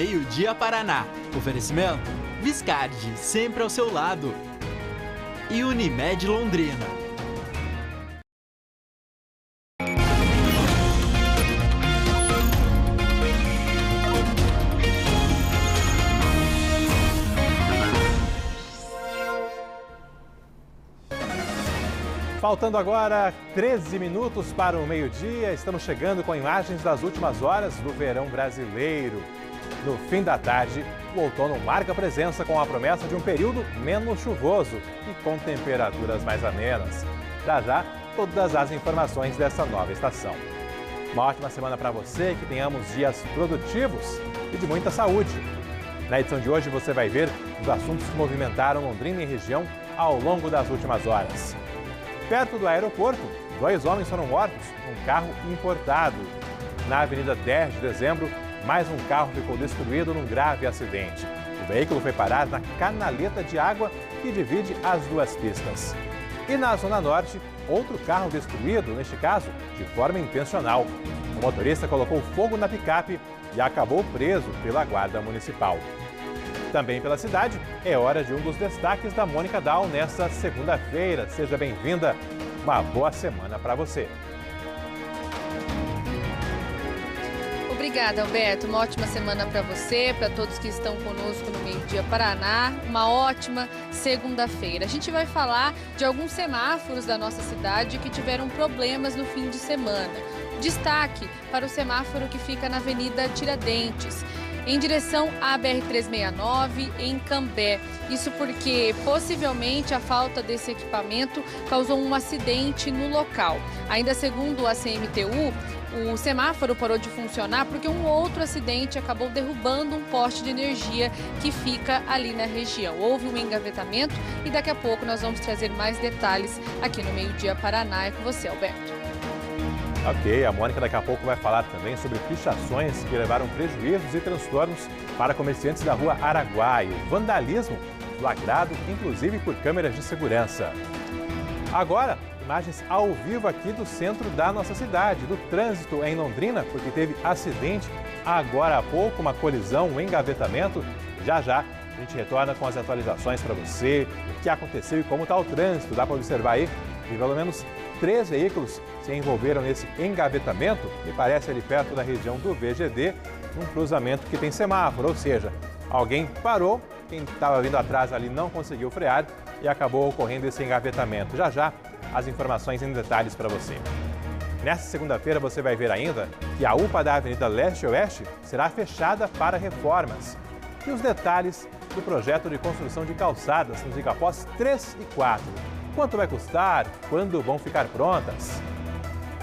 Meio-Dia Paraná. Oferecimento Viscardi, sempre ao seu lado. E Unimed Londrina. Faltando agora 13 minutos para o meio-dia, estamos chegando com imagens das últimas horas do verão brasileiro. No fim da tarde, o outono marca presença com a promessa de um período menos chuvoso e com temperaturas mais amenas. Já já, todas as informações dessa nova estação. Uma ótima semana para você, que tenhamos dias produtivos e de muita saúde. Na edição de hoje você vai ver os assuntos que movimentaram Londrina e região ao longo das últimas horas. Perto do aeroporto, 2 homens foram mortos num carro importado. Na Avenida 10 de Dezembro, mais um carro ficou destruído num grave acidente. O veículo foi parar na canaleta de água que divide as duas pistas. E na Zona Norte, outro carro destruído, neste caso, de forma intencional. O motorista colocou fogo na picape e acabou preso pela Guarda Municipal. Também pela cidade, é hora de um dos destaques da Mônica Dal nesta segunda-feira. Seja bem-vinda, uma boa semana para você. Obrigada, Alberto. Uma ótima semana para você, para todos que estão conosco no Meio-Dia Paraná. Uma ótima segunda-feira. A gente vai falar de alguns semáforos da nossa cidade que tiveram problemas no fim de semana. Destaque para o semáforo que fica na Avenida Tiradentes, em direção à BR-369, em Cambé. Isso porque, possivelmente, a falta desse equipamento causou um acidente no local. Ainda segundo a CMTU, o semáforo parou de funcionar porque um outro acidente acabou derrubando um poste de energia que fica ali na região. Houve um engavetamento e daqui a pouco nós vamos trazer mais detalhes aqui no Meio-Dia Paraná. É com você, Alberto. Ok, a Mônica daqui a pouco vai falar também sobre pichações que levaram prejuízos e transtornos para comerciantes da rua Araguaia. Vandalismo flagrado, inclusive por câmeras de segurança. Agora, imagens ao vivo aqui do centro da nossa cidade, do trânsito em Londrina, porque teve acidente agora há pouco, uma colisão, um engavetamento. Já já a gente retorna com as atualizações para você, o que aconteceu e como está o trânsito. Dá para observar aí que pelo menos 3 veículos se envolveram nesse engavetamento, me parece ali perto da região do VGD, num cruzamento que tem semáforo, ou seja, alguém parou, quem estava vindo atrás ali não conseguiu frear e acabou ocorrendo esse engavetamento. Já já, as informações em detalhes para você. Nesta segunda-feira você vai ver ainda que a UPA da Avenida Leste-Oeste será fechada para reformas. E os detalhes do projeto de construção de calçadas nos Igapós 3 e 4. Quanto vai custar? Quando vão ficar prontas?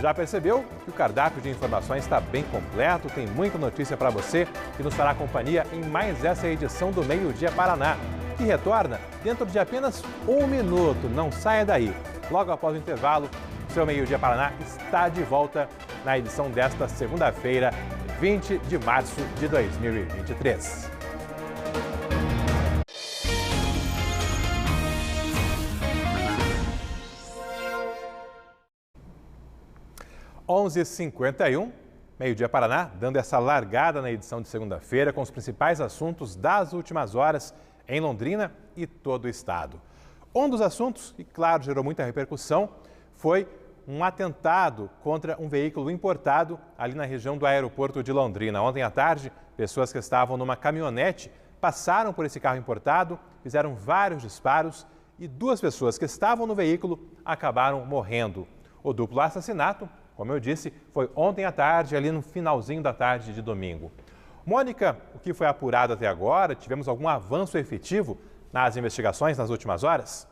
Já percebeu que o cardápio de informações está bem completo? Tem muita notícia para você que nos fará companhia em mais essa edição do Meio-Dia Paraná, que retorna dentro de apenas 1 minuto. Não saia daí. Logo após o intervalo, o seu Meio-Dia Paraná está de volta na edição desta segunda-feira, 20 de março de 2023. 11h51, Meio-Dia Paraná, dando essa largada na edição de segunda-feira com os principais assuntos das últimas horas em Londrina e todo o estado. Um dos assuntos, que claro gerou muita repercussão, foi um atentado contra um veículo importado ali na região do aeroporto de Londrina. Ontem à tarde, pessoas que estavam numa caminhonete passaram por esse carro importado, fizeram vários disparos e 2 pessoas que estavam no veículo acabaram morrendo. O duplo assassinato, como eu disse, foi ontem à tarde, ali no finalzinho da tarde de domingo. Mônica, o que foi apurado até agora? Tivemos algum avanço efetivo nas investigações nas últimas horas?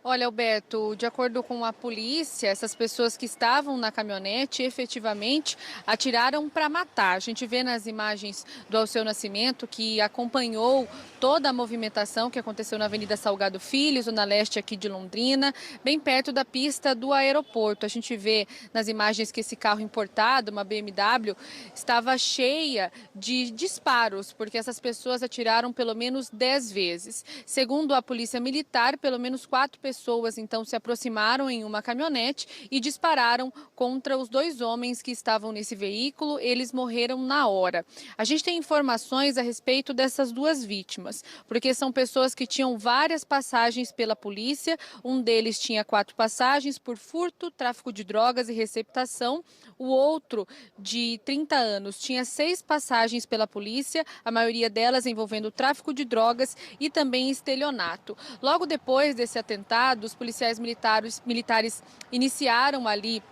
Olha, Alberto, de acordo com a polícia, essas pessoas que estavam na caminhonete efetivamente atiraram para matar. A gente vê nas imagens do Alceu Nascimento que acompanhou toda a movimentação que aconteceu na Avenida Salgado Filho, zona leste aqui de Londrina, bem perto da pista do aeroporto. A gente vê nas imagens que esse carro importado, uma BMW, estava cheia de disparos, porque essas pessoas atiraram pelo menos 10 vezes. Segundo a Polícia Militar, pelo menos 4 pessoas pessoas então se aproximaram em uma caminhonete e dispararam contra os 2 homens que estavam nesse veículo. Eles morreram na hora. A gente tem informações a respeito dessas 2 vítimas, porque são pessoas que tinham várias passagens pela polícia. Um deles tinha 4 passagens por furto, tráfico de drogas e receptação. O outro, de 30 anos, tinha 6 passagens pela polícia, a maioria delas envolvendo tráfico de drogas e também estelionato. Logo depois desse atentado, os policiais militares iniciaram ali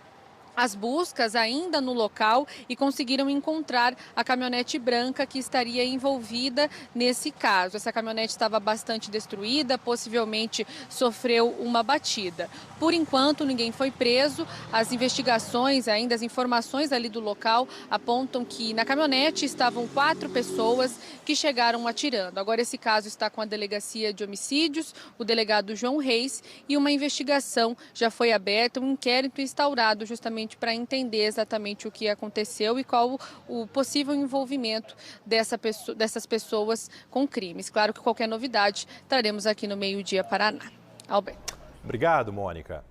as buscas ainda no local e conseguiram encontrar a caminhonete branca que estaria envolvida nesse caso. Essa caminhonete estava bastante destruída, possivelmente sofreu uma batida. Por enquanto, ninguém foi preso. As investigações, ainda as informações ali do local apontam que na caminhonete estavam 4 pessoas que chegaram atirando. Agora esse caso está com a Delegacia de Homicídios, o delegado João Reis, e uma investigação já foi aberta, um inquérito instaurado justamente para entender exatamente o que aconteceu e qual o possível envolvimento dessas pessoas com crimes. Claro que qualquer novidade traremos aqui no Meio Dia Paraná. Alberto. Obrigado, Mônica.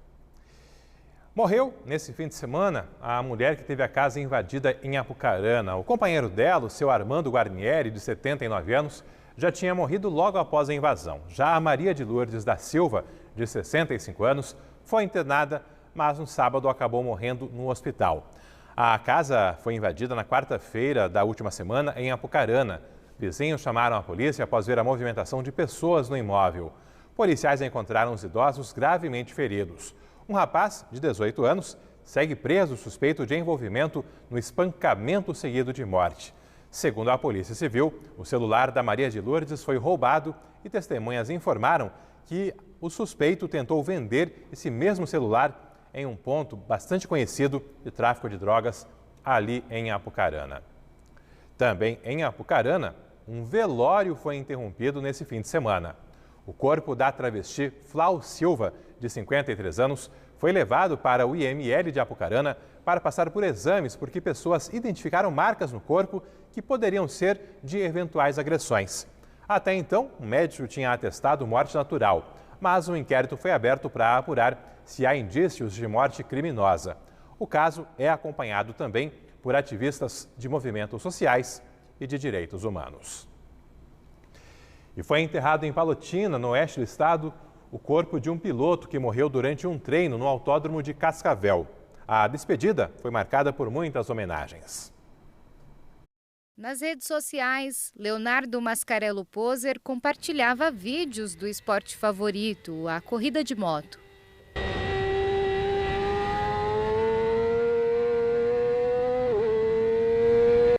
Morreu nesse fim de semana a mulher que teve a casa invadida em Apucarana. O companheiro dela, o seu Armando Guarnieri, de 79 anos, já tinha morrido logo após a invasão. Já a Maria de Lourdes da Silva, de 65 anos, foi internada, mas no sábado acabou morrendo no hospital. A casa foi invadida na quarta-feira da última semana em Apucarana. Vizinhos chamaram a polícia após ver a movimentação de pessoas no imóvel. Policiais encontraram os idosos gravemente feridos. Um rapaz de 18 anos segue preso suspeito de envolvimento no espancamento seguido de morte. Segundo a Polícia Civil, o celular da Maria de Lourdes foi roubado e testemunhas informaram que o suspeito tentou vender esse mesmo celular em um ponto bastante conhecido de tráfico de drogas ali em Apucarana. Também em Apucarana, um velório foi interrompido nesse fim de semana. O corpo da travesti Flau Silva, de 53 anos, foi levado para o IML de Apucarana para passar por exames porque pessoas identificaram marcas no corpo que poderiam ser de eventuais agressões. Até então, o médico tinha atestado morte natural, mas um inquérito foi aberto para apurar se há indícios de morte criminosa. O caso é acompanhado também por ativistas de movimentos sociais e de direitos humanos. E foi enterrado em Palotina, no oeste do estado, o corpo de um piloto que morreu durante um treino no autódromo de Cascavel. A despedida foi marcada por muitas homenagens. Nas redes sociais, Leonardo Mascarello Poser compartilhava vídeos do esporte favorito, a corrida de moto.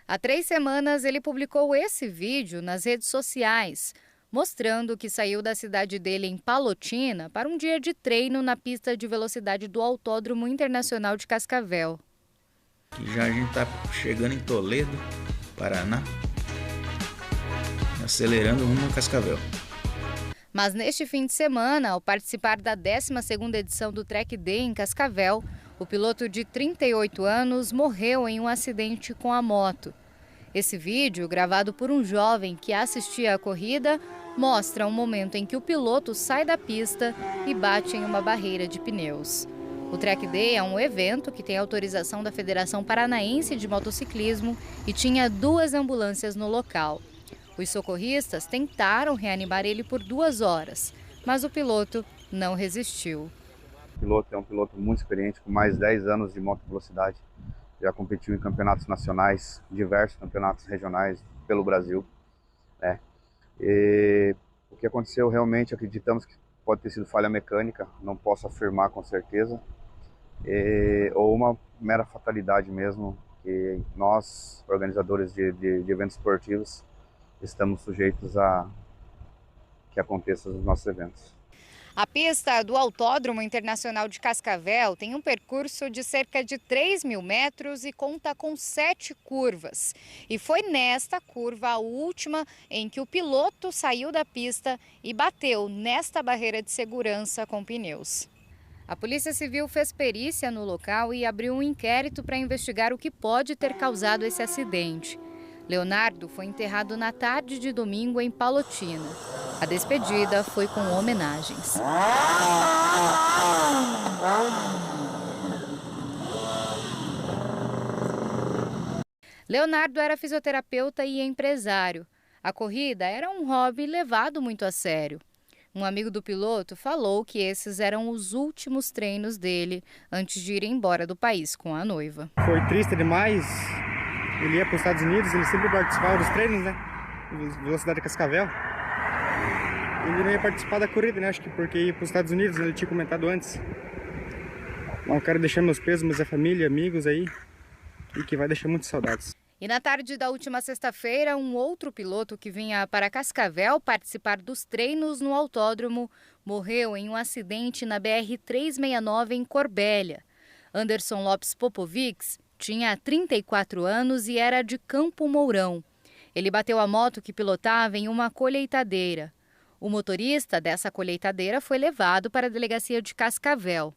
Há 3 semanas, ele publicou esse vídeo nas redes sociais, mostrando que saiu da cidade dele em Palotina para um dia de treino na pista de velocidade do Autódromo Internacional de Cascavel. Já a gente está chegando em Toledo, Paraná, acelerando rumo a Cascavel. Mas neste fim de semana, ao participar da 12ª edição do Track Day em Cascavel, o piloto de 38 anos morreu em um acidente com a moto. Esse vídeo, gravado por um jovem que assistia à corrida, mostra um momento em que o piloto sai da pista e bate em uma barreira de pneus. O Track Day é um evento que tem autorização da Federação Paranaense de Motociclismo e tinha 2 ambulâncias no local. Os socorristas tentaram reanimar ele por 2 horas, mas o piloto não resistiu. O piloto é um piloto muito experiente, com mais de 10 anos de moto velocidade. Já competiu em campeonatos nacionais, diversos campeonatos regionais pelo Brasil. E o que aconteceu realmente, acreditamos que pode ter sido falha mecânica, não posso afirmar com certeza, ou uma mera fatalidade mesmo, que nós, organizadores de eventos esportivos, estamos sujeitos a que aconteça nos nossos eventos. A pista do Autódromo Internacional de Cascavel tem um percurso de cerca de 3.000 metros e conta com 7 curvas. E foi nesta curva, a última, em que o piloto saiu da pista e bateu nesta barreira de segurança com pneus. A Polícia Civil fez perícia no local e abriu um inquérito para investigar o que pode ter causado esse acidente. Leonardo foi enterrado na tarde de domingo em Palotina. A despedida foi com homenagens. Leonardo era fisioterapeuta e empresário. A corrida era um hobby levado muito a sério. Um amigo do piloto falou que esses eram os últimos treinos dele antes de ir embora do país com a noiva. Foi triste demais. Ele ia para os Estados Unidos, ele sempre participava dos treinos, né? Velocidade Cascavel. Ele não ia participar da corrida, né? Acho que porque ia para os Estados Unidos, ele tinha comentado antes. Mas eu quero deixar meus pêsames à família, amigos aí, e que vai deixar muitas saudades. E na tarde da última sexta-feira, um outro piloto que vinha para Cascavel participar dos treinos no autódromo morreu em um acidente na BR-369 em Corbélia. Anderson Lopes Popovics tinha 34 anos e era de Campo Mourão. Ele bateu a moto que pilotava em uma colheitadeira. O motorista dessa colheitadeira foi levado para a delegacia de Cascavel.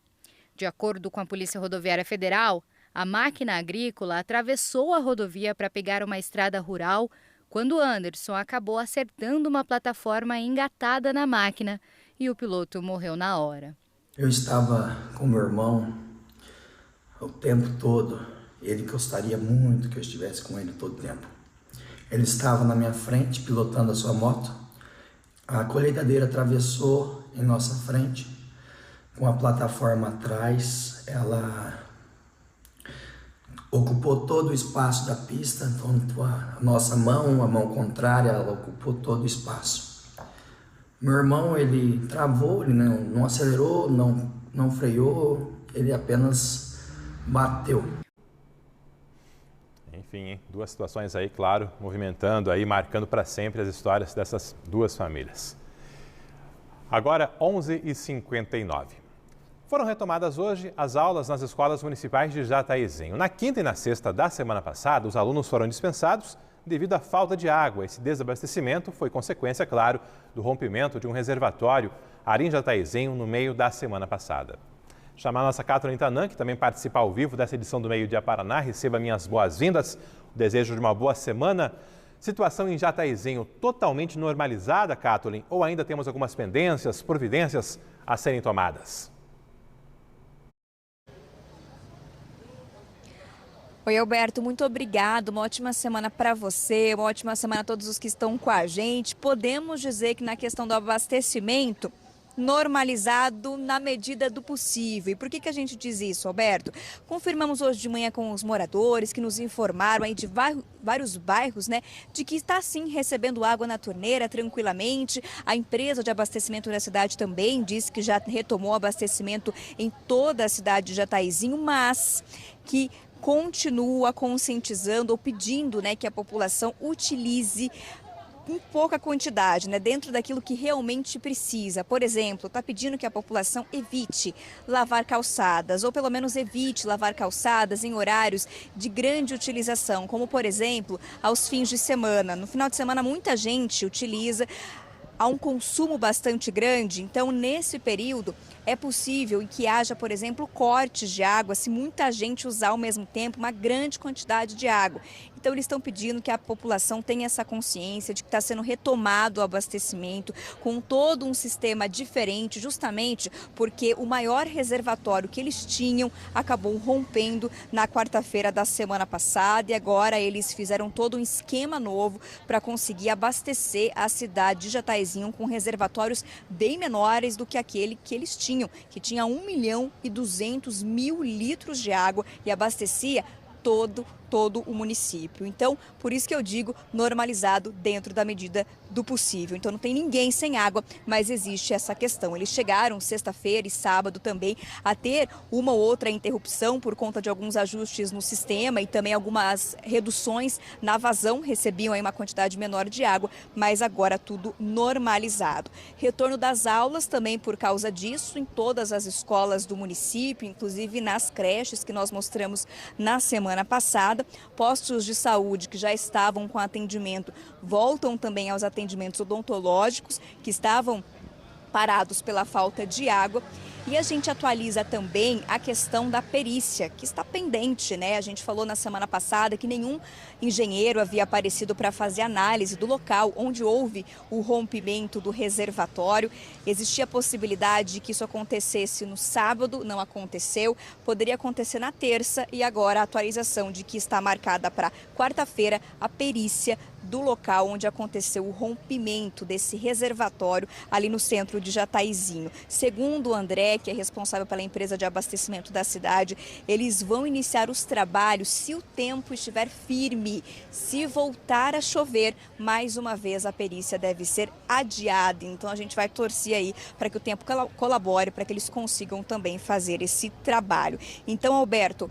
De acordo com a Polícia Rodoviária Federal, a máquina agrícola atravessou a rodovia para pegar uma estrada rural quando Anderson acabou acertando uma plataforma engatada na máquina e o piloto morreu na hora. Eu estava com meu irmão o tempo todo. Ele gostaria muito que eu estivesse com ele todo o tempo. Ele estava na minha frente pilotando a sua moto. A colheitadeira atravessou em nossa frente com a plataforma atrás. Ela ocupou todo o espaço da pista, então a nossa mão, a mão contrária, ela ocupou todo o espaço. Meu irmão, ele travou, ele não acelerou, não freou, ele apenas bateu. Enfim, duas situações aí, claro, movimentando aí, marcando para sempre as histórias dessas duas famílias. Agora, 11h59. Foram retomadas hoje as aulas nas escolas municipais de Jataizinho. Na quinta e na sexta da semana passada, os alunos foram dispensados devido à falta de água. Esse desabastecimento foi consequência, claro, do rompimento de um reservatório ali em Jataizinho no meio da semana passada. Chamar a nossa Catherine Tanan, que também participa ao vivo dessa edição do Meio Dia Paraná. Receba minhas boas-vindas, o desejo de uma boa semana. Situação em Jataizinho totalmente normalizada, Catherine, ou ainda temos algumas pendências, providências a serem tomadas? Oi, Alberto, muito obrigado. Uma ótima semana para você, uma ótima semana a todos os que estão com a gente. Podemos dizer que na questão do abastecimento, normalizado na medida do possível. E por que a gente diz isso, Alberto? Confirmamos hoje de manhã com os moradores que nos informaram aí de vários bairros, né, de que está sim recebendo água na torneira tranquilamente. A empresa de abastecimento da cidade também disse que já retomou o abastecimento em toda a cidade de Jataizinho, mas que continua conscientizando ou pedindo, né, que a população utilize em pouca quantidade, né, dentro daquilo que realmente precisa. Por exemplo, está pedindo que a população evite lavar calçadas, ou pelo menos evite lavar calçadas em horários de grande utilização, como por exemplo, aos fins de semana. No final de semana muita gente utiliza, há um consumo bastante grande, então nesse período é possível que haja, por exemplo, cortes de água se muita gente usar ao mesmo tempo uma grande quantidade de água. Então eles estão pedindo que a população tenha essa consciência de que está sendo retomado o abastecimento com todo um sistema diferente, justamente porque o maior reservatório que eles tinham acabou rompendo na quarta-feira da semana passada e agora eles fizeram todo um esquema novo para conseguir abastecer a cidade de Jataizinho com reservatórios bem menores do que aquele que eles tinham, que tinha 1.200.000 litros de água e abastecia todo o município. Então, por isso que eu digo normalizado dentro da medida do possível. Então, não tem ninguém sem água, mas existe essa questão. Eles chegaram sexta-feira e sábado também a ter uma ou outra interrupção por conta de alguns ajustes no sistema e também algumas reduções na vazão, recebiam aí uma quantidade menor de água, mas agora tudo normalizado. Retorno das aulas também por causa disso em todas as escolas do município, inclusive nas creches que nós mostramos na semana passada. Postos de saúde que já estavam com atendimento voltam também aos atendimentos odontológicos que estavam parados pela falta de água. E a gente atualiza também a questão da perícia, que está pendente, né? A gente falou na semana passada que nenhum engenheiro havia aparecido para fazer análise do local onde houve o rompimento do reservatório. Existia a possibilidade de que isso acontecesse no sábado, não aconteceu. Poderia acontecer na terça e agora a atualização de que está marcada para quarta-feira a perícia do local onde aconteceu o rompimento desse reservatório ali no centro de Jataizinho. Segundo o André, que é responsável pela empresa de abastecimento da cidade, eles vão iniciar os trabalhos se o tempo estiver firme. Se voltar a chover, mais uma vez a perícia deve ser adiada. Então a gente vai torcer aí para que o tempo colabore, para que eles consigam também fazer esse trabalho. Então, Alberto,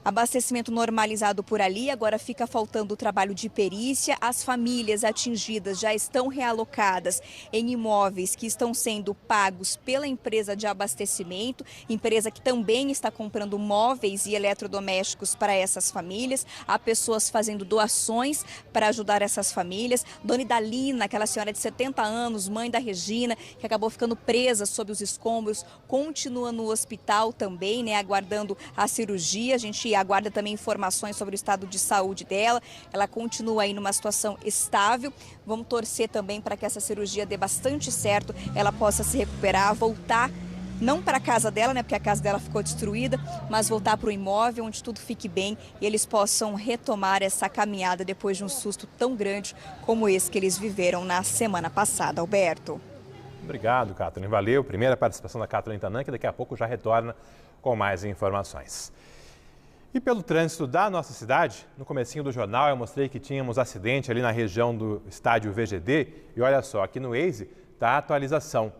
abastecimento normalizado por ali, agora fica faltando o trabalho de perícia. As famílias atingidas já estão realocadas em imóveis que estão sendo pagos pela empresa de abastecimento, empresa que também está comprando móveis e eletrodomésticos para essas famílias. Há pessoas fazendo doações para ajudar essas famílias. Dona Idalina, aquela senhora de 70 anos, mãe da Regina, que acabou ficando presa sob os escombros, continua no hospital também, né, aguardando a cirurgia. A gente aguarda também informações sobre o estado de saúde dela. Ela continua aí numa situação estável. Vamos torcer também para que essa cirurgia dê bastante certo, ela possa se recuperar, voltar não para a casa dela, né, porque a casa dela ficou destruída, mas voltar para o imóvel onde tudo fique bem e eles possam retomar essa caminhada depois de um susto tão grande como esse que eles viveram na semana passada. Alberto. Obrigado, Catherine. Valeu. Primeira participação da Catherine Tanan, que daqui a pouco já retorna com mais informações. E pelo trânsito da nossa cidade, no comecinho do jornal eu mostrei que tínhamos acidente ali na região do estádio VGD e olha só, aqui no Waze está a atualização.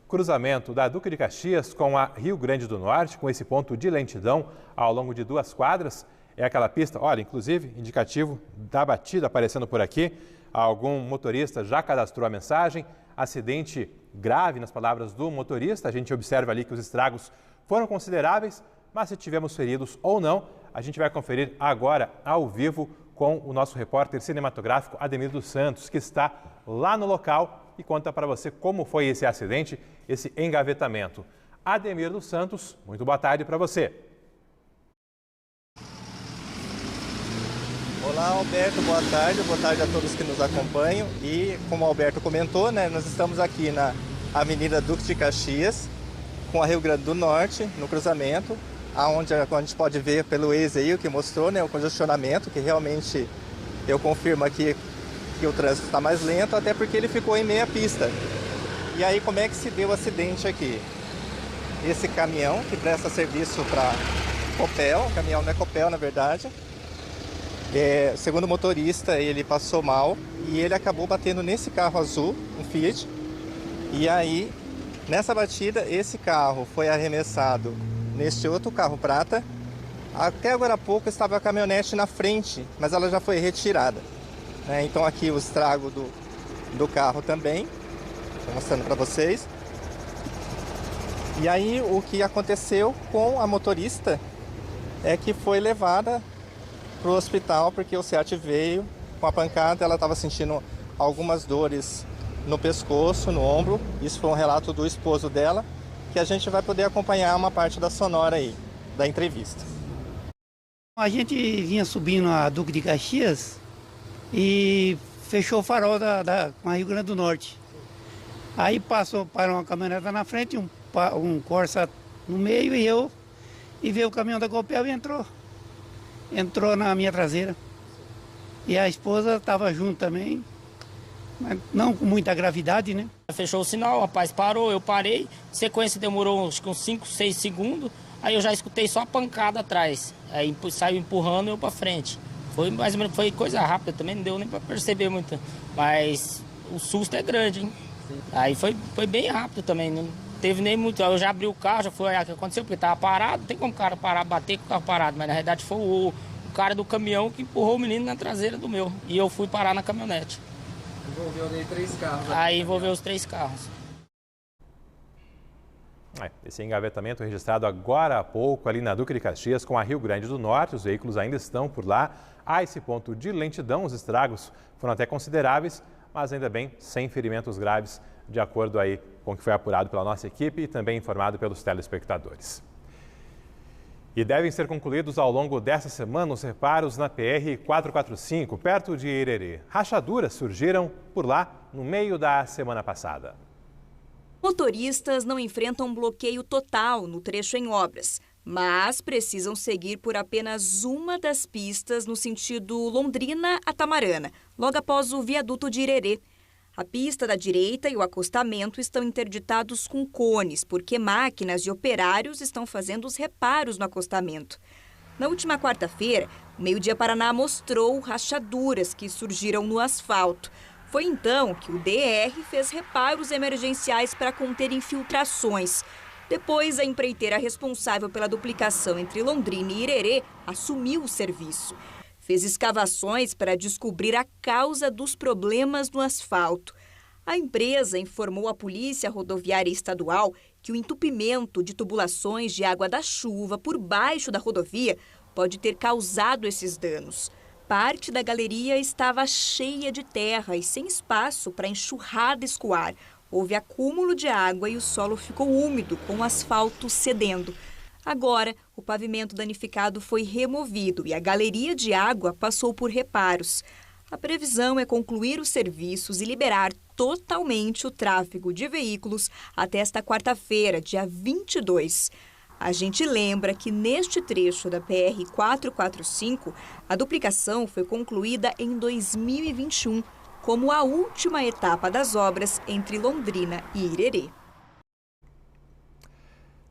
Cruzamento da Duque de Caxias com a Rio Grande do Norte, com esse ponto de lentidão ao longo de 2 quadras. É aquela pista, olha, inclusive, indicativo da batida aparecendo por aqui. Algum motorista já cadastrou a mensagem. Acidente grave, nas palavras do motorista. A gente observa ali que os estragos foram consideráveis, mas se tivemos feridos ou não, a gente vai conferir agora ao vivo com o nosso repórter cinematográfico Ademir dos Santos, que está lá no local e conta para você como foi esse acidente, esse engavetamento. Ademir dos Santos, muito boa tarde para você. Olá, Alberto, boa tarde a todos que nos acompanham. E como o Alberto comentou, né, nós estamos aqui na Avenida Duque de Caxias, com a Rio Grande do Norte, no cruzamento, onde a gente pode ver pelo Waze aí o que mostrou, né, o congestionamento, que realmente eu confirmo aqui que o trânsito está mais lento, até porque ele ficou em meia pista. E aí como é que se deu o acidente aqui? Esse caminhão que presta serviço para Copel, o caminhão não é Copel na verdade, segundo o motorista, ele passou mal e ele acabou batendo nesse carro azul, um Fiat, e aí nessa batida esse carro foi arremessado neste outro carro prata. Até agora há pouco estava a caminhonete na frente, mas ela já foi retirada, né? Então aqui o estrago do carro também, estou mostrando para vocês. E aí o que aconteceu com a motorista é que foi levada para o hospital porque o Seat veio com a pancada, ela estava sentindo algumas dores no pescoço, no ombro. Isso foi um relato do esposo dela, que a gente vai poder acompanhar uma parte da sonora aí, da entrevista. A gente vinha subindo a Duque de Caxias e fechou o farol com a Rio Grande do Norte. Aí parou uma caminhoneta na frente, um Corsa no meio e veio o caminhão da Copel e entrou na minha traseira. E a esposa estava junto também, mas não com muita gravidade, né? Fechou o sinal, o rapaz parou, eu parei, sequência demorou acho que uns 5, 6 segundos, aí eu já escutei só a pancada atrás, aí saiu empurrando eu para frente. Foi mais ou menos, foi coisa rápida também, não deu nem para perceber muito, mas o susto é grande, hein? Aí foi bem rápido também, não teve nem muito, eu já abri o carro, já foi o que aconteceu, porque estava parado, não tem como o cara parar, bater com o carro parado, mas na realidade foi o cara do caminhão que empurrou o menino na traseira do meu, e eu fui parar na caminhonete. Envolveu ali 3 carros. Aí envolveu os 3 carros. Esse engavetamento registrado agora há pouco ali na Duque de Caxias com a Rio Grande do Norte. Os veículos ainda estão por lá. Há esse ponto de lentidão, os estragos foram até consideráveis, mas ainda bem sem ferimentos graves, de acordo aí com com o que foi apurado pela nossa equipe e também informado pelos telespectadores. E devem ser concluídos ao longo desta semana os reparos na PR-445, perto de Irerê. Rachaduras surgiram por lá no meio da semana passada. Motoristas não enfrentam bloqueio total no trecho em obras, mas precisam seguir por apenas uma das pistas no sentido Londrina a Tamarana, logo após o viaduto de Irerê. A pista da direita e o acostamento estão interditados com cones, porque máquinas e operários estão fazendo os reparos no acostamento. Na última quarta-feira, o Meio Dia Paraná mostrou rachaduras que surgiram no asfalto. Foi então que o DR fez reparos emergenciais para conter infiltrações. Depois, a empreiteira responsável pela duplicação entre Londrina e Irerê assumiu o serviço. Fez escavações para descobrir a causa dos problemas no asfalto. A empresa informou à Polícia Rodoviária Estadual que o entupimento de tubulações de água da chuva por baixo da rodovia pode ter causado esses danos. Parte da galeria estava cheia de terra e sem espaço para enxurrada escoar. Houve acúmulo de água e o solo ficou úmido, com o asfalto cedendo. Agora, o pavimento danificado foi removido e a galeria de água passou por reparos. A previsão é concluir os serviços e liberar totalmente o tráfego de veículos até esta quarta-feira, dia 22. A gente lembra que neste trecho da PR-445, a duplicação foi concluída em 2021, como a última etapa das obras entre Londrina e Irerê.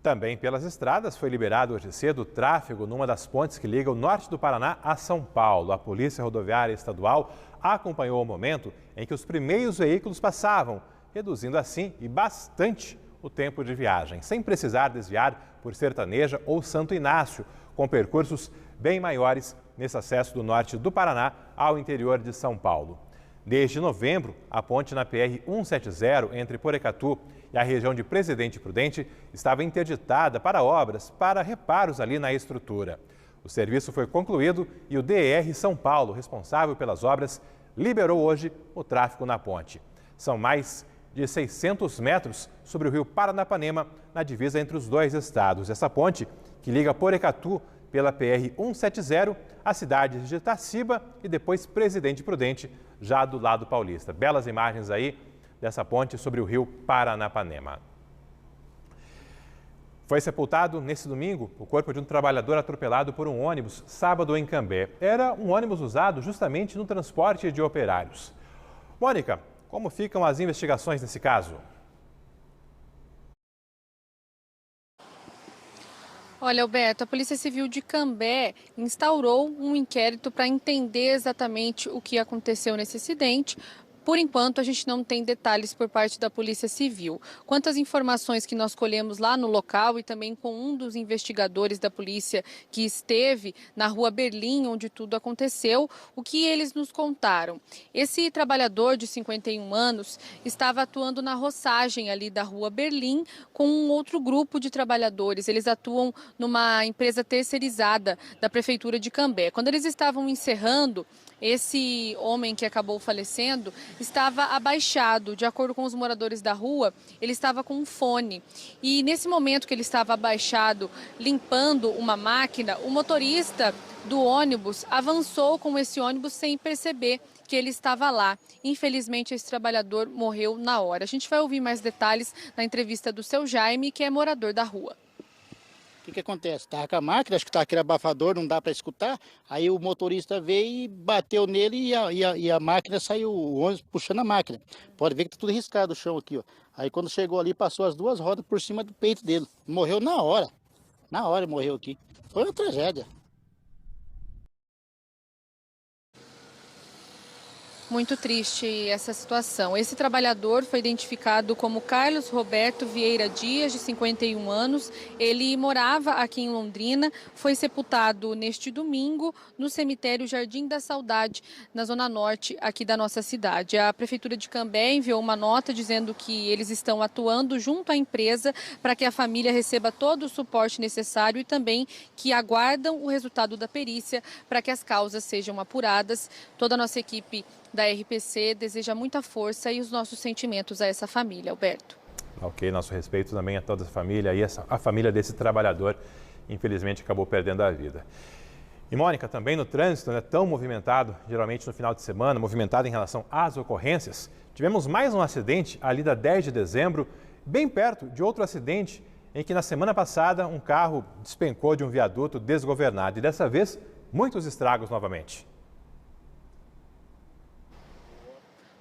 Também pelas estradas foi liberado hoje cedo o tráfego numa das pontes que liga o norte do Paraná a São Paulo. A Polícia Rodoviária Estadual acompanhou o momento em que os primeiros veículos passavam, reduzindo assim e bastante o tempo de viagem, sem precisar desviar por Sertaneja ou Santo Inácio, com percursos bem maiores nesse acesso do norte do Paraná ao interior de São Paulo. Desde novembro, a ponte na PR-170 entre Porecatu e a região de Presidente Prudente estava interditada para obras, para reparos ali na estrutura. O serviço foi concluído e o DR São Paulo, responsável pelas obras, liberou hoje o tráfego na ponte. São mais de 600 metros sobre o rio Paranapanema, na divisa entre os dois estados. Essa ponte, que liga Porecatu pela PR-170, as cidades de Itaciba e depois Presidente Prudente, já do lado paulista. Belas imagens aí dessa ponte sobre o rio Paranapanema. Foi sepultado nesse domingo o corpo de um trabalhador atropelado por um ônibus sábado em Cambé. Era um ônibus usado justamente no transporte de operários. Mônica, como ficam as investigações nesse caso? Olha, Alberto, a Polícia Civil de Cambé instaurou um inquérito para entender exatamente o que aconteceu nesse acidente. Por enquanto, a gente não tem detalhes por parte da Polícia Civil. Quanto às informações que nós colhemos lá no local e também com um dos investigadores da polícia que esteve na Rua Berlim, onde tudo aconteceu, o que eles nos contaram? Esse trabalhador de 51 anos estava atuando na roçagem ali da Rua Berlim com um outro grupo de trabalhadores. Eles atuam numa empresa terceirizada da Prefeitura de Cambé. Quando eles estavam encerrando, esse homem que acabou falecendo estava abaixado. De acordo com os moradores da rua, ele estava com um fone. E nesse momento que ele estava abaixado, limpando uma máquina, o motorista do ônibus avançou com esse ônibus sem perceber que ele estava lá. Infelizmente, esse trabalhador morreu na hora. A gente vai ouvir mais detalhes na entrevista do seu Jaime, que é morador da rua. O que acontece? Estava com a máquina, acho que estava aquele abafador, não dá para escutar. Aí o motorista veio e bateu nele e a máquina saiu, o ônibus puxando a máquina. Pode ver que está tudo riscado o chão aqui, ó. Aí quando chegou ali, passou as duas rodas por cima do peito dele. Morreu na hora. Na hora ele morreu aqui. Foi uma tragédia. Muito triste essa situação. Esse trabalhador foi identificado como Carlos Roberto Vieira Dias, de 51 anos. Ele morava aqui em Londrina, foi sepultado neste domingo no cemitério Jardim da Saudade, na zona norte aqui da nossa cidade. A Prefeitura de Cambé enviou uma nota dizendo que eles estão atuando junto à empresa para que a família receba todo o suporte necessário e também que aguardam o resultado da perícia para que as causas sejam apuradas. Toda a nossa equipe da RPC deseja muita força e os nossos sentimentos a essa família, Alberto. Ok, nosso respeito também a toda a família e a família desse trabalhador, infelizmente, acabou perdendo a vida. E, Mônica, também no trânsito, né, tão movimentado, geralmente no final de semana, movimentado em relação às ocorrências, tivemos mais um acidente ali da 10 de dezembro, bem perto de outro acidente em que na semana passada um carro despencou de um viaduto desgovernado e dessa vez muitos estragos novamente.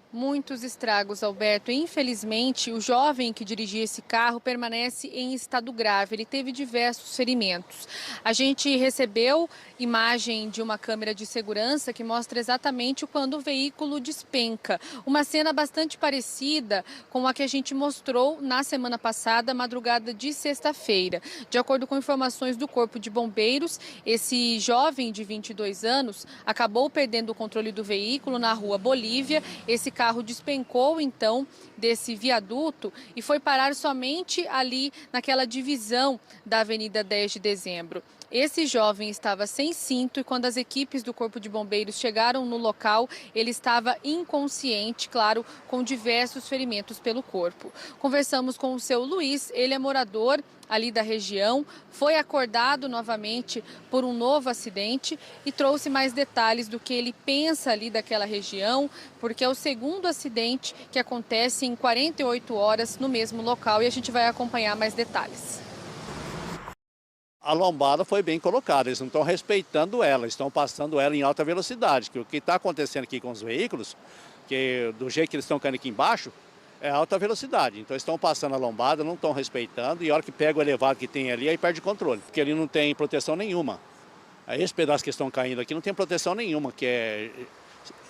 Muitos estragos, Alberto. Infelizmente, o jovem que dirigia esse carro permanece em estado grave. Ele teve diversos ferimentos. A gente recebeu imagem de uma câmera de segurança que mostra exatamente quando o veículo despenca. Uma cena bastante parecida com a que a gente mostrou na semana passada, madrugada de sexta-feira. De acordo com informações do Corpo de Bombeiros, esse jovem de 22 anos acabou perdendo o controle do veículo na rua Bolívia. Esse carro despencou, então, desse viaduto e foi parar somente ali naquela divisão da Avenida 10 de Dezembro. Esse jovem estava sem cinto e quando as equipes do Corpo de Bombeiros chegaram no local, ele estava inconsciente, claro, com diversos ferimentos pelo corpo. Conversamos com o seu Luiz, ele é morador ali da região, foi acordado novamente por um novo acidente e trouxe mais detalhes do que ele pensa ali daquela região, porque é o segundo acidente que acontece em 48 horas no mesmo local e a gente vai acompanhar mais detalhes. A lombada foi bem colocada, eles não estão respeitando ela, estão passando ela em alta velocidade. Que o que está acontecendo aqui com os veículos, que do jeito que eles estão caindo aqui embaixo, é alta velocidade. Então estão passando a lombada, não estão respeitando e a hora que pega o elevado que tem ali, aí perde controle. Porque ali não tem proteção nenhuma. Esse pedaço que estão caindo aqui não tem proteção nenhuma, que é...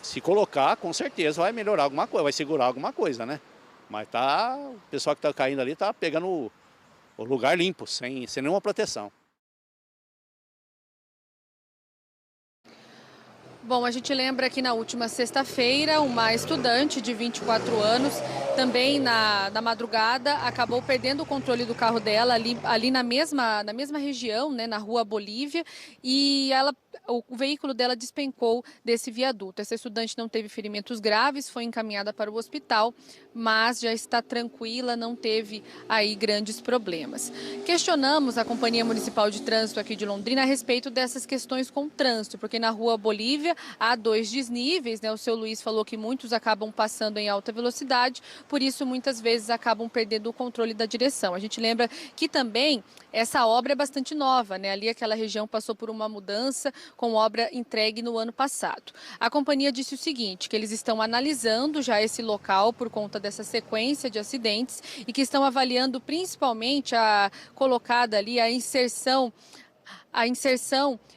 Se colocar, com certeza vai melhorar alguma coisa, vai segurar alguma coisa, né? Mas tá, o pessoal que está caindo ali está pegando o lugar limpo, sem nenhuma proteção. Bom, a gente lembra que na última sexta-feira, uma estudante de 24 anos, também na madrugada, acabou perdendo o controle do carro dela ali na mesma região, né, na rua Bolívia, e o veículo dela despencou desse viaduto. Essa estudante não teve ferimentos graves, foi encaminhada para o hospital, mas já está tranquila, não teve aí grandes problemas. Questionamos a Companhia Municipal de Trânsito aqui de Londrina a respeito dessas questões com o trânsito, porque na rua Bolívia há 2 desníveis, né? O seu Luiz falou que muitos acabam passando em alta velocidade, por isso muitas vezes acabam perdendo o controle da direção. A gente lembra que também essa obra é bastante nova, né? Ali aquela região passou por uma mudança com obra entregue no ano passado. A companhia disse o seguinte, que eles estão analisando já esse local por conta dessa sequência de acidentes e que estão avaliando principalmente a colocada ali a inserção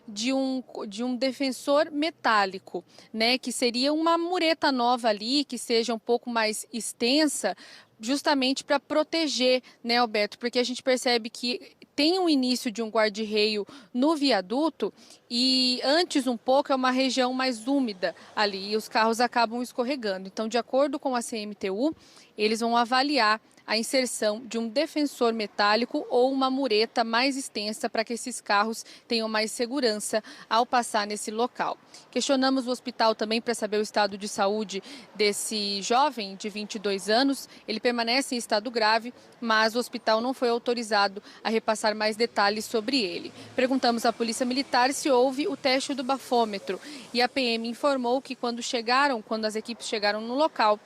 de um defensor metálico, né, que seria uma mureta nova ali, que seja um pouco mais extensa, justamente para proteger, né, Alberto, porque a gente percebe que tem um início de um guarda-reio no viaduto e antes um pouco é uma região mais úmida ali e os carros acabam escorregando. Então, de acordo com a CMTU, eles vão avaliar a inserção de um defensor metálico ou uma mureta mais extensa para que esses carros tenham mais segurança ao passar nesse local. Questionamos o hospital também para saber o estado de saúde desse jovem de 22 anos. Ele permanece em estado grave, mas o hospital não foi autorizado a repassar mais detalhes sobre ele. Perguntamos à Polícia Militar se houve o teste do bafômetro e a PM informou que quando as equipes chegaram no local,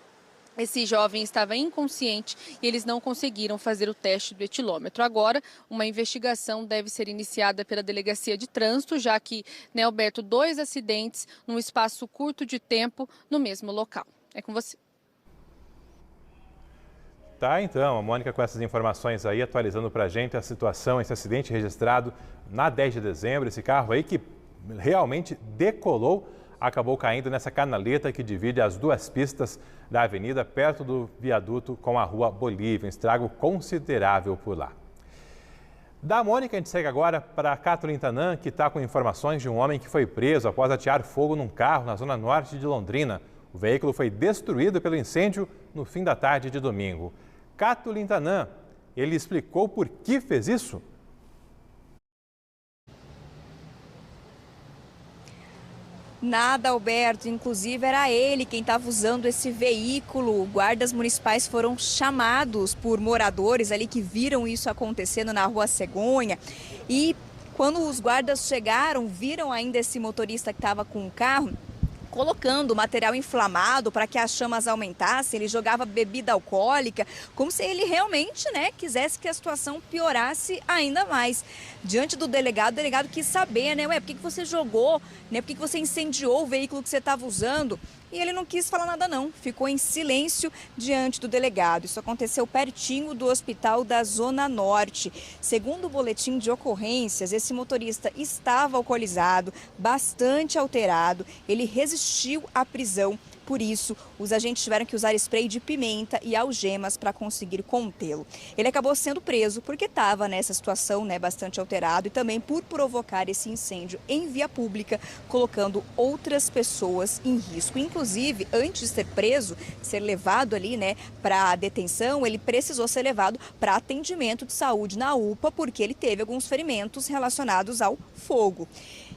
esse jovem estava inconsciente e eles não conseguiram fazer o teste do etilômetro. Agora, uma investigação deve ser iniciada pela Delegacia de Trânsito, já que, né, Alberto, 2 acidentes num espaço curto de tempo no mesmo local. É com você. Tá, então, a Mônica com essas informações aí, atualizando para a gente a situação, esse acidente registrado na 10 de dezembro, esse carro aí que realmente decolou, acabou caindo nessa canaleta que divide as 2 pistas da avenida, perto do viaduto com a rua Bolívia. Um estrago considerável por lá. Da Mônica, a gente segue agora para Catalintanã, que está com informações de um homem que foi preso após atear fogo num carro na zona norte de Londrina. O veículo foi destruído pelo incêndio no fim da tarde de domingo. Catalintanã, ele explicou por que fez isso? Nada, Alberto. Inclusive, era ele quem estava usando esse veículo. Guardas municipais foram chamados por moradores ali que viram isso acontecendo na Rua Cegonha. E quando os guardas chegaram, viram ainda esse motorista que estava com o carro colocando material inflamado para que as chamas aumentassem. Ele jogava bebida alcoólica, como se ele realmente, quisesse que a situação piorasse ainda mais. Diante do delegado, o delegado quis saber, por que você jogou, por que você incendiou o veículo que você estava usando? E ele não quis falar nada não, ficou em silêncio diante do delegado. Isso aconteceu pertinho do hospital da Zona Norte. Segundo o boletim de ocorrências, esse motorista estava alcoolizado, bastante alterado, ele resistiu à prisão. Por isso, os agentes tiveram que usar spray de pimenta e algemas para conseguir contê-lo. Ele acabou sendo preso porque estava nessa situação bastante alterado e também por provocar esse incêndio em via pública, colocando outras pessoas em risco. Inclusive, antes de ser preso, ser levado ali para a detenção, ele precisou ser levado para atendimento de saúde na UPA porque ele teve alguns ferimentos relacionados ao fogo.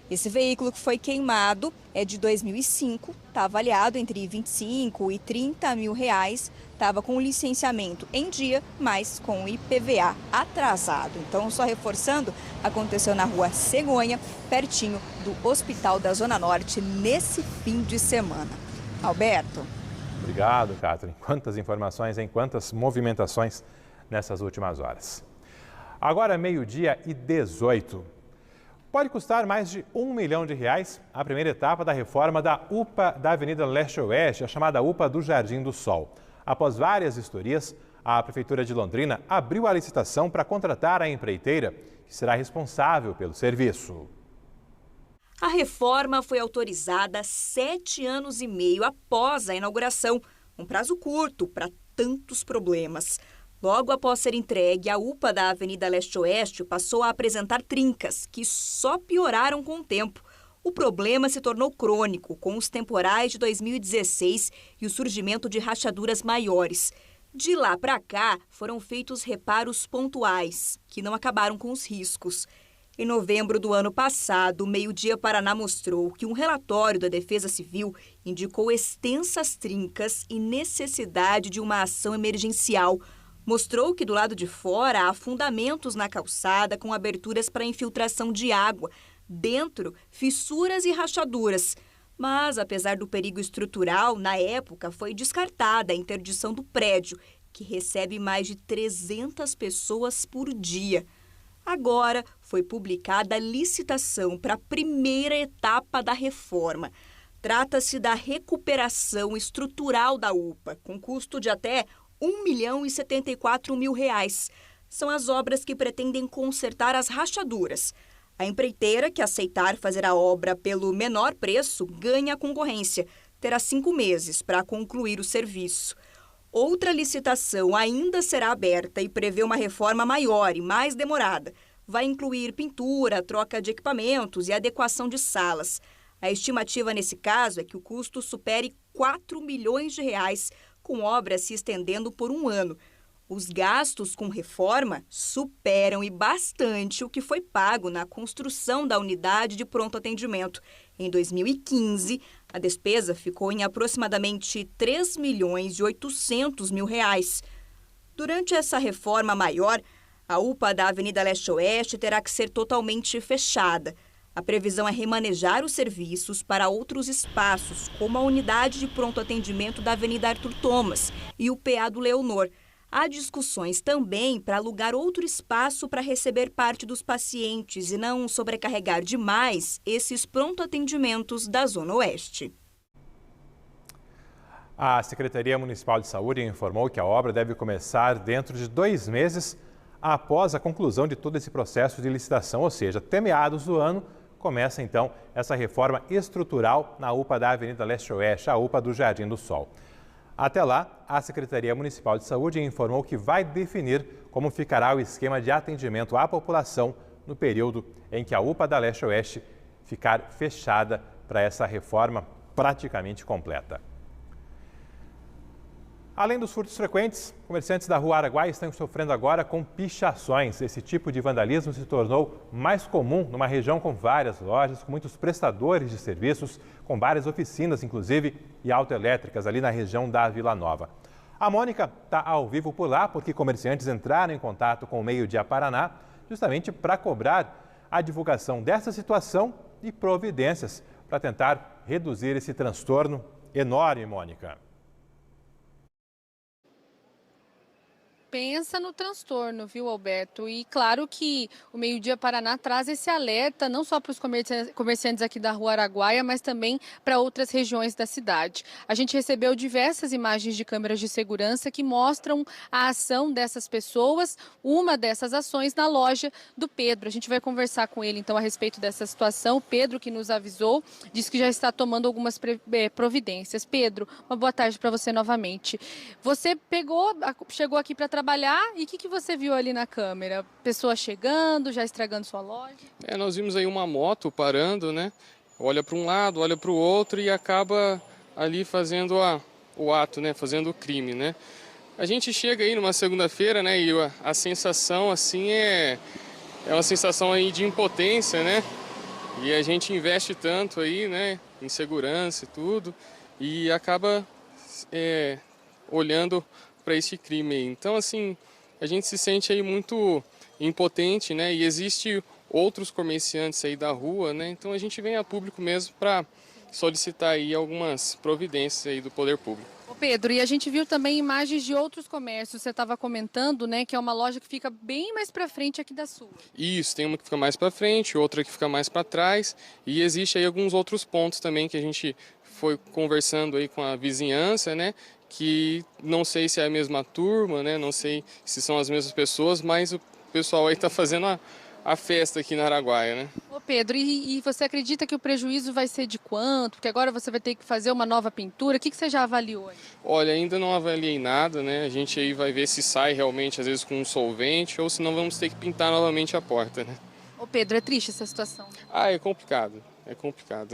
Esse veículo que foi queimado é de 2005, está avaliado entre 25 e 30 mil reais, estava com o licenciamento em dia, mas com o IPVA atrasado. Então, só reforçando, aconteceu na Rua Cegonha, pertinho do Hospital da Zona Norte, nesse fim de semana. Alberto. Obrigado, Catherine. Quantas informações, hein? Quantas movimentações nessas últimas horas. Agora, 12h18. Pode custar mais de R$1 milhão a primeira etapa da reforma da UPA da Avenida Leste-Oeste, a chamada UPA do Jardim do Sol. Após várias vistorias, a Prefeitura de Londrina abriu a licitação para contratar a empreiteira, que será responsável pelo serviço. A reforma foi autorizada 7 anos e meio após a inauguração, um prazo curto para tantos problemas. Logo após ser entregue, a UPA da Avenida Leste-Oeste passou a apresentar trincas, que só pioraram com o tempo. O problema se tornou crônico, com os temporais de 2016 e o surgimento de rachaduras maiores. De lá para cá, foram feitos reparos pontuais, que não acabaram com os riscos. Em novembro do ano passado, o Meio-Dia Paraná mostrou que um relatório da Defesa Civil indicou extensas trincas e necessidade de uma ação emergencial. Mostrou que do lado de fora há fundamentos na calçada com aberturas para infiltração de água. Dentro, fissuras e rachaduras. Mas, apesar do perigo estrutural, na época foi descartada a interdição do prédio, que recebe mais de 300 pessoas por dia. Agora foi publicada a licitação para a primeira etapa da reforma. Trata-se da recuperação estrutural da UPA, com custo de até R$1.074.000. São as obras que pretendem consertar as rachaduras. A empreiteira que aceitar fazer a obra pelo menor preço ganha a concorrência. Terá 5 meses para concluir o serviço. Outra licitação ainda será aberta e prevê uma reforma maior e mais demorada. Vai incluir pintura, troca de equipamentos e adequação de salas. A estimativa nesse caso é que o custo supere R$4 milhões, com obras se estendendo por 1 ano. Os gastos com reforma superam e bastante o que foi pago na construção da unidade de pronto atendimento. Em 2015, a despesa ficou em aproximadamente R$3.800.000. Durante essa reforma maior, a UPA da Avenida Leste-Oeste terá que ser totalmente fechada. A previsão é remanejar os serviços para outros espaços, como a unidade de pronto atendimento da Avenida Arthur Thomas e o PA do Leonor. Há discussões também para alugar outro espaço para receber parte dos pacientes e não sobrecarregar demais esses pronto atendimentos da Zona Oeste. A Secretaria Municipal de Saúde informou que a obra deve começar dentro de 2 meses após a conclusão de todo esse processo de licitação, ou seja, até meados do ano, começa então essa reforma estrutural na UPA da Avenida Leste-Oeste, a UPA do Jardim do Sol. Até lá, a Secretaria Municipal de Saúde informou que vai definir como ficará o esquema de atendimento à população no período em que a UPA da Leste-Oeste ficar fechada para essa reforma praticamente completa. Além dos furtos frequentes, comerciantes da Rua Araguaia estão sofrendo agora com pichações. Esse tipo de vandalismo se tornou mais comum numa região com várias lojas, com muitos prestadores de serviços, com várias oficinas, inclusive, e autoelétricas ali na região da Vila Nova. A Mônica está ao vivo por lá porque comerciantes entraram em contato com o Meio Dia Paraná justamente para cobrar a divulgação dessa situação e providências para tentar reduzir esse transtorno enorme, Mônica. Pensa no transtorno, viu, Alberto? E claro que o Meio Dia Paraná traz esse alerta não só para os comerciantes aqui da Rua Araguaia, mas também para outras regiões da cidade. A gente recebeu diversas imagens de câmeras de segurança que mostram a ação dessas pessoas, uma dessas ações na loja do Pedro. A gente vai conversar com ele então a respeito dessa situação. O Pedro, que nos avisou, disse que já está tomando algumas providências. Pedro, uma boa tarde para você novamente. Você chegou aqui para trabalhar e o que você viu ali na câmera? Pessoas chegando, já estragando sua loja? Nós vimos aí uma moto parando, né? Olha para um lado, olha para o outro e acaba ali fazendo o ato, né? Fazendo o crime, né? A gente chega aí numa segunda-feira, né? E a sensação assim é uma sensação aí de impotência, né? E a gente investe tanto aí, né? Em segurança e tudo e acaba olhando para esse crime aí. Então, assim, a gente se sente aí muito impotente, né? E existe outros comerciantes aí da rua, né? Então a gente vem a público mesmo para solicitar aí algumas providências aí do poder público. Ô Pedro, e a gente viu também imagens de outros comércios. Você estava comentando, né, que é uma loja que fica bem mais para frente aqui da sua. Isso, tem uma que fica mais para frente, outra que fica mais para trás. E existe aí alguns outros pontos também que a gente foi conversando aí com a vizinhança, né? Que não sei se é a mesma turma, né? Não sei se são as mesmas pessoas, mas o pessoal aí está fazendo a festa aqui na Araguaia, né? Ô Pedro, e você acredita que o prejuízo vai ser de quanto? Porque agora você vai ter que fazer uma nova pintura. O que você já avaliou aí? Olha, ainda não avaliei nada, né? A gente aí vai ver se sai realmente, às vezes, com um solvente ou se não vamos ter que pintar novamente a porta, né? Ô Pedro, é triste essa situação. É complicado,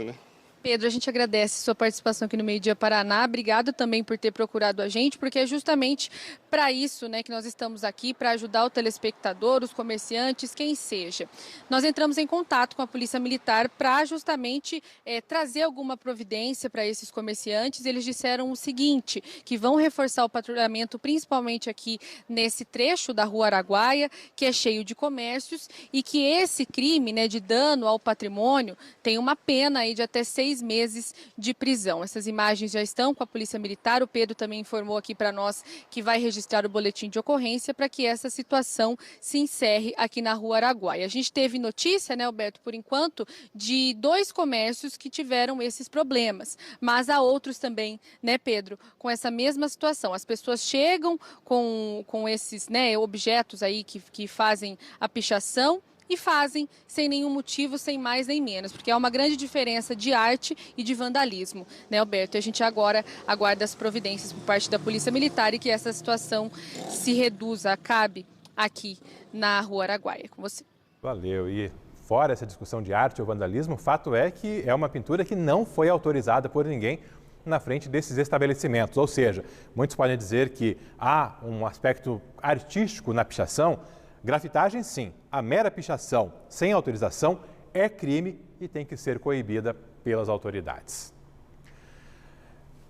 né? Pedro, a gente agradece sua participação aqui no Meio Dia Paraná. Obrigado também por ter procurado a gente, porque é justamente para isso, né, que nós estamos aqui, para ajudar o telespectador, os comerciantes, quem seja. Nós entramos em contato com a Polícia Militar para justamente trazer alguma providência para esses comerciantes. Eles disseram o seguinte, que vão reforçar o patrulhamento, principalmente aqui nesse trecho da Rua Araguaia, que é cheio de comércios, e que esse crime, né, de dano ao patrimônio tem uma pena aí de até 6 meses de prisão. Essas imagens já estão com a Polícia Militar. O Pedro também informou aqui para nós que vai registrar o boletim de ocorrência para que essa situação se encerre aqui na Rua Araguaia. A gente teve notícia, né, Alberto, por enquanto, de 2 comércios que tiveram esses problemas, mas há outros também, né, Pedro, com essa mesma situação. As pessoas chegam com esses, né, objetos aí que fazem a pichação e fazem sem nenhum motivo, sem mais nem menos, porque há uma grande diferença de arte e de vandalismo, né, Alberto? E a gente agora aguarda as providências por parte da Polícia Militar e que essa situação se reduza, acabe aqui na Rua Araguaia. Com você. Valeu. E fora essa discussão de arte ou vandalismo, o fato é que é uma pintura que não foi autorizada por ninguém na frente desses estabelecimentos. Ou seja, muitos podem dizer que há um aspecto artístico na pichação. Grafitagem, sim. A mera pichação sem autorização é crime e tem que ser coibida pelas autoridades.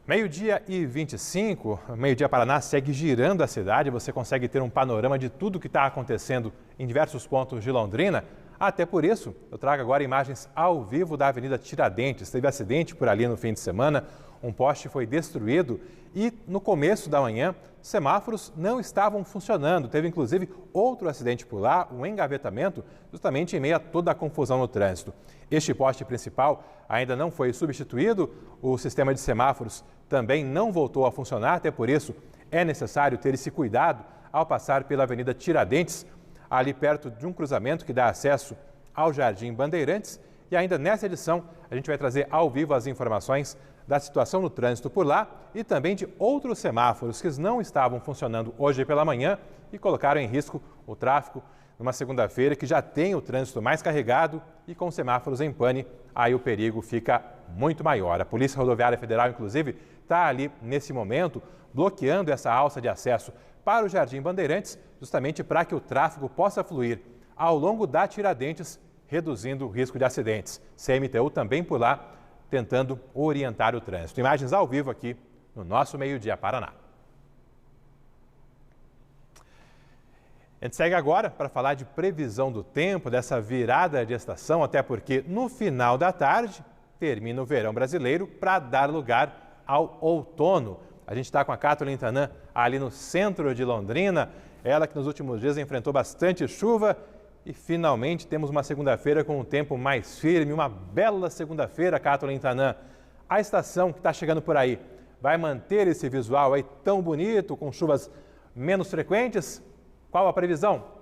12h25, o Meio Dia Paraná segue girando a cidade. Você consegue ter um panorama de tudo que está acontecendo em diversos pontos de Londrina. Até por isso, eu trago agora imagens ao vivo da Avenida Tiradentes. Teve acidente por ali no fim de semana, um poste foi destruído e no começo da manhã, semáforos não estavam funcionando. Teve inclusive outro acidente por lá, um engavetamento, justamente em meio a toda a confusão no trânsito. Este poste principal ainda não foi substituído, o sistema de semáforos também não voltou a funcionar, até por isso é necessário ter esse cuidado ao passar pela Avenida Tiradentes, ali perto de um cruzamento que dá acesso ao Jardim Bandeirantes. E ainda nessa edição, a gente vai trazer ao vivo as informações da situação no trânsito por lá e também de outros semáforos que não estavam funcionando hoje pela manhã e colocaram em risco o tráfego numa segunda-feira que já tem o trânsito mais carregado e com semáforos em pane, aí o perigo fica muito maior. A Polícia Rodoviária Federal, inclusive, está ali nesse momento bloqueando essa alça de acesso para o Jardim Bandeirantes, justamente para que o tráfego possa fluir ao longo da Tiradentes, reduzindo o risco de acidentes. CMTU também por lá, tentando orientar o trânsito. Imagens ao vivo aqui no nosso Meio Dia Paraná. A gente segue agora para falar de previsão do tempo, dessa virada de estação, até porque no final da tarde termina o verão brasileiro para dar lugar ao outono. A gente está com a Kathleen Tanan ali no centro de Londrina, ela que nos últimos dias enfrentou bastante chuva e finalmente temos uma segunda-feira com um tempo mais firme, uma bela segunda-feira, Kathleen Tanan. A estação que está chegando por aí vai manter esse visual aí tão bonito, com chuvas menos frequentes? Qual a previsão?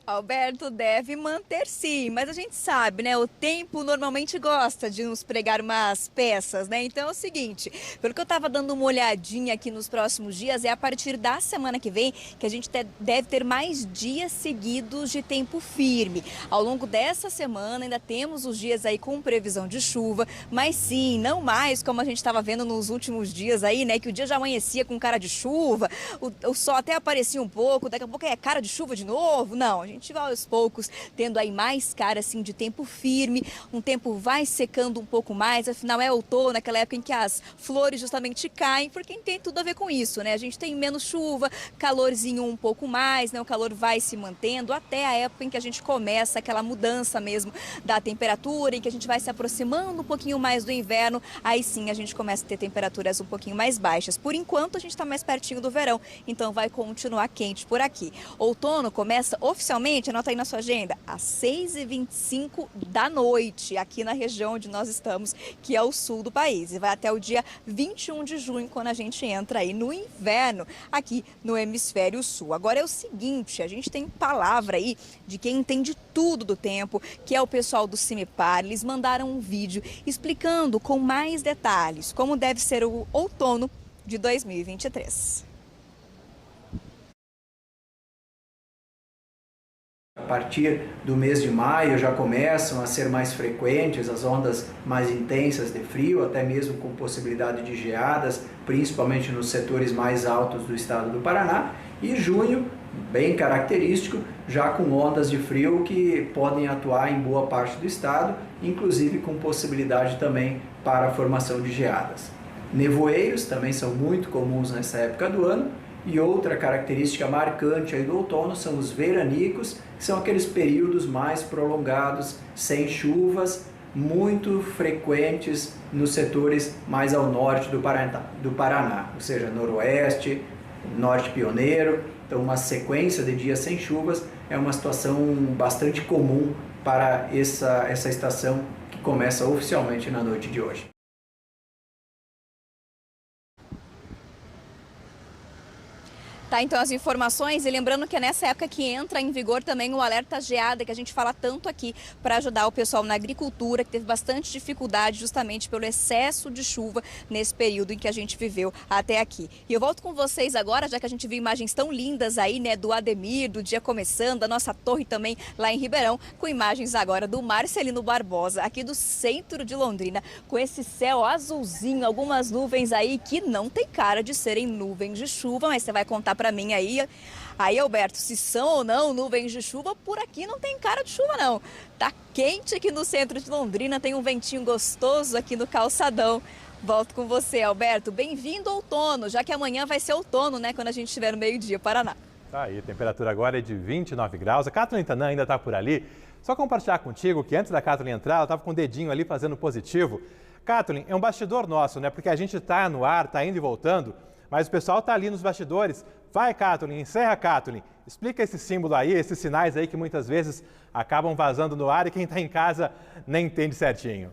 Alberto, deve manter sim, mas a gente sabe, né? O tempo normalmente gosta de nos pregar umas peças, né? Então é o seguinte, pelo que eu estava dando uma olhadinha aqui nos próximos dias, é a partir da semana que vem que a gente deve ter mais dias seguidos de tempo firme. Ao longo dessa semana ainda temos os dias aí com previsão de chuva, mas sim, não mais como a gente estava vendo nos últimos dias aí, né? Que o dia já amanhecia com cara de chuva, o sol até aparecia um pouco, daqui a pouco é cara de chuva de novo. Não, a gente vai aos poucos tendo aí mais cara assim de tempo firme, um tempo vai secando um pouco mais, afinal é outono, naquela época em que as flores justamente caem, porque tem tudo a ver com isso, né? A gente tem menos chuva, calorzinho um pouco mais, né? O calor vai se mantendo até a época em que a gente começa aquela mudança mesmo da temperatura, em que a gente vai se aproximando um pouquinho mais do inverno, aí sim a gente começa a ter temperaturas um pouquinho mais baixas. Por enquanto a gente está mais pertinho do verão, então vai continuar quente por aqui. Outono começa oficialmente, anota aí na sua agenda, às 6h25 da noite, aqui na região onde nós estamos, que é o sul do país. E vai até o dia 21 de junho, quando a gente entra aí no inverno, aqui no hemisfério sul. Agora é o seguinte, a gente tem palavra aí de quem entende tudo do tempo, que é o pessoal do CIMEPAR. Eles mandaram um vídeo explicando com mais detalhes como deve ser o outono de 2023. A partir do mês de maio já começam a ser mais frequentes as ondas mais intensas de frio, até mesmo com possibilidade de geadas, principalmente nos setores mais altos do estado do Paraná. E junho, bem característico, já com ondas de frio que podem atuar em boa parte do estado, inclusive com possibilidade também para a formação de geadas. Nevoeiros também são muito comuns nessa época do ano. E outra característica marcante aí do outono são os veranicos, que são aqueles períodos mais prolongados, sem chuvas, muito frequentes nos setores mais ao norte do Paraná, ou seja, noroeste, norte pioneiro. Então uma sequência de dias sem chuvas é uma situação bastante comum para essa estação que começa oficialmente na noite de hoje. Tá, então as informações, e lembrando que é nessa época que entra em vigor também o alerta geada, que a gente fala tanto aqui para ajudar o pessoal na agricultura, que teve bastante dificuldade justamente pelo excesso de chuva nesse período em que a gente viveu até aqui. E eu volto com vocês agora, já que a gente viu imagens tão lindas aí, né, do Ademir, do dia começando, da nossa torre também lá em Ribeirão, com imagens agora do Marcelino Barbosa, aqui do centro de Londrina, com esse céu azulzinho, algumas nuvens aí que não tem cara de serem nuvens de chuva, mas você vai contar para mim aí, Alberto, se são ou não nuvens de chuva. Por aqui não tem cara de chuva não. Tá quente aqui no centro de Londrina, tem um ventinho gostoso aqui no calçadão. Volto com você, Alberto. Bem-vindo ao outono, já que amanhã vai ser outono, né, quando a gente estiver no meio-dia, Paraná. Tá aí, a temperatura agora é de 29 graus. A Kathleen Tanan ainda está por ali. Só compartilhar contigo que antes da Kathleen entrar, ela estava com o dedinho ali fazendo positivo. Kathleen, é um bastidor nosso, né? Porque a gente está no ar, está indo e voltando, mas o pessoal está ali nos bastidores. Vai, Kathleen, encerra, Kathleen. Explica esse símbolo aí, esses sinais aí que muitas vezes acabam vazando no ar e quem está em casa nem entende certinho.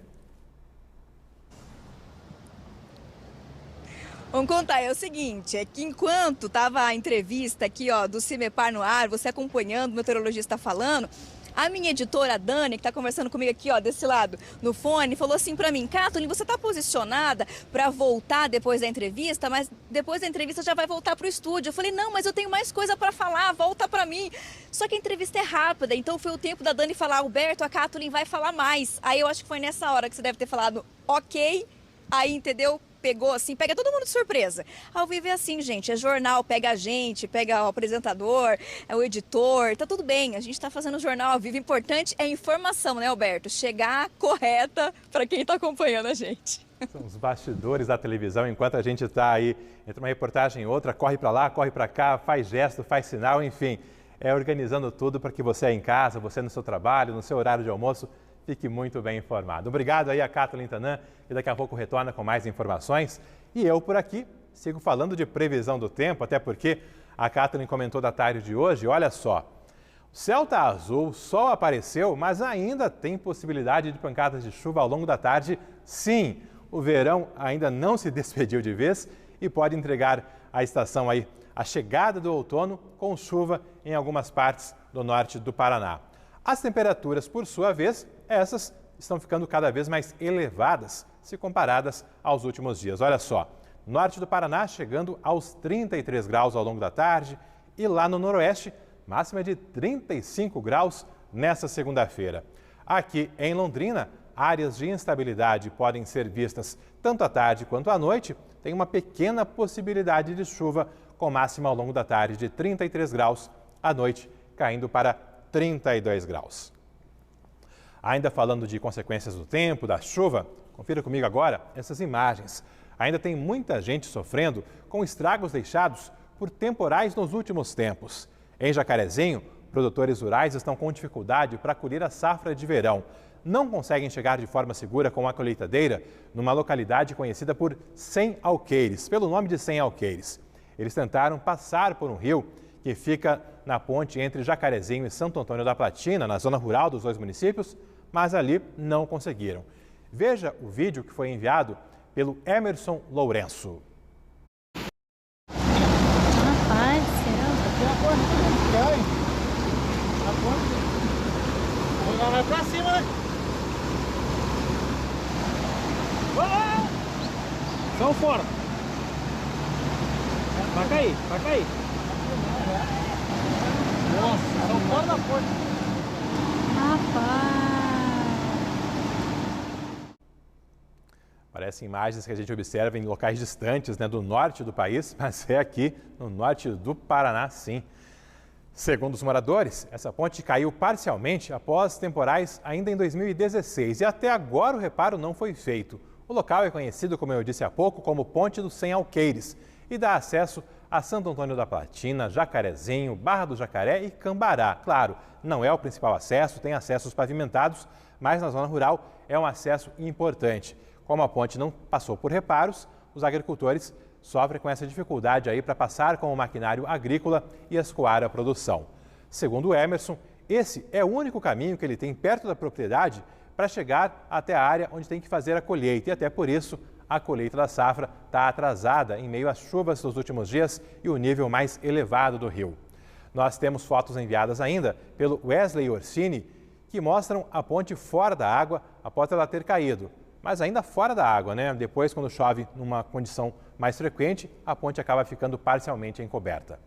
Vamos contar, é o seguinte, é que enquanto estava a entrevista aqui, ó, do CIMEPAR no ar, você acompanhando, o meteorologista falando, a minha editora, Dani, que está conversando comigo aqui, ó, desse lado, no fone, falou assim para mim: Kathleen, você está posicionada para voltar depois da entrevista, mas depois da entrevista já vai voltar para o estúdio. Eu falei: não, mas eu tenho mais coisa para falar, volta para mim. Só que a entrevista é rápida, então foi o tempo da Dani falar: Alberto, a Kathleen vai falar mais. Aí eu acho que foi nessa hora que você deve ter falado: ok, Aí, entendeu? Pegou assim, pega todo mundo de surpresa. Ao vivo é assim, gente, é jornal, pega a gente, pega o apresentador, é o editor, tá tudo bem, a gente tá fazendo jornal ao vivo, importante é a informação, né, Alberto? Chegar correta para quem tá acompanhando a gente. São os bastidores da televisão, enquanto a gente está aí entre uma reportagem e outra, corre para lá, corre para cá, faz gesto, faz sinal, enfim, é organizando tudo para que você aí em casa, você no seu trabalho, no seu horário de almoço, fique muito bem informado. Obrigado aí a Kathleen Tanan, que daqui a pouco retorna com mais informações. E eu por aqui sigo falando de previsão do tempo, até porque a Kathleen comentou da tarde de hoje, olha só. O céu está azul, o sol apareceu, mas ainda tem possibilidade de pancadas de chuva ao longo da tarde. Sim, o verão ainda não se despediu de vez e pode entregar a estação aí, a chegada do outono com chuva em algumas partes do norte do Paraná. As temperaturas, por sua vez, essas estão ficando cada vez mais elevadas se comparadas aos últimos dias. Olha só, norte do Paraná chegando aos 33 graus ao longo da tarde e lá no noroeste, máxima de 35 graus nesta segunda-feira. Aqui em Londrina, áreas de instabilidade podem ser vistas tanto à tarde quanto à noite. Tem uma pequena possibilidade de chuva com máxima ao longo da tarde de 33 graus, à noite caindo para 32 graus. Ainda falando de consequências do tempo, da chuva, confira comigo agora essas imagens. Ainda tem muita gente sofrendo com estragos deixados por temporais nos últimos tempos. Em Jacarezinho, produtores rurais estão com dificuldade para colher a safra de verão. Não conseguem chegar de forma segura com a colheitadeira numa localidade conhecida por 100 Alqueires, pelo nome de 100 Alqueires. Eles tentaram passar por um rio que fica na ponte entre Jacarezinho e Santo Antônio da Platina, na zona rural dos dois municípios, mas ali não conseguiram. Veja o vídeo que foi enviado pelo Emerson Lourenço. Rapaz, tem uma porta que cai. A porta vai pra cima, né? São fora. Vai cair, vai cair. Nossa, são fora da porta. Rapaz. Parecem imagens que a gente observa em locais distantes, né, do norte do país, mas é aqui no norte do Paraná, sim. Segundo os moradores, essa ponte caiu parcialmente após temporais ainda em 2016 e até agora o reparo não foi feito. O local é conhecido, como eu disse há pouco, como Ponte dos 100 Alqueires e dá acesso a Santo Antônio da Platina, Jacarezinho, Barra do Jacaré e Cambará. Claro, não é o principal acesso, tem acessos pavimentados, mas na zona rural é um acesso importante. Como a ponte não passou por reparos, os agricultores sofrem com essa dificuldade aí para passar com o maquinário agrícola e escoar a produção. Segundo o Emerson, esse é o único caminho que ele tem perto da propriedade para chegar até a área onde tem que fazer a colheita e até por isso a colheita da safra está atrasada em meio às chuvas dos últimos dias e o nível mais elevado do rio. Nós temos fotos enviadas ainda pelo Wesley Orsini que mostram a ponte fora da água após ela ter caído. Mas ainda fora da água, né? Depois, quando chove numa condição mais frequente, a ponte acaba ficando parcialmente encoberta.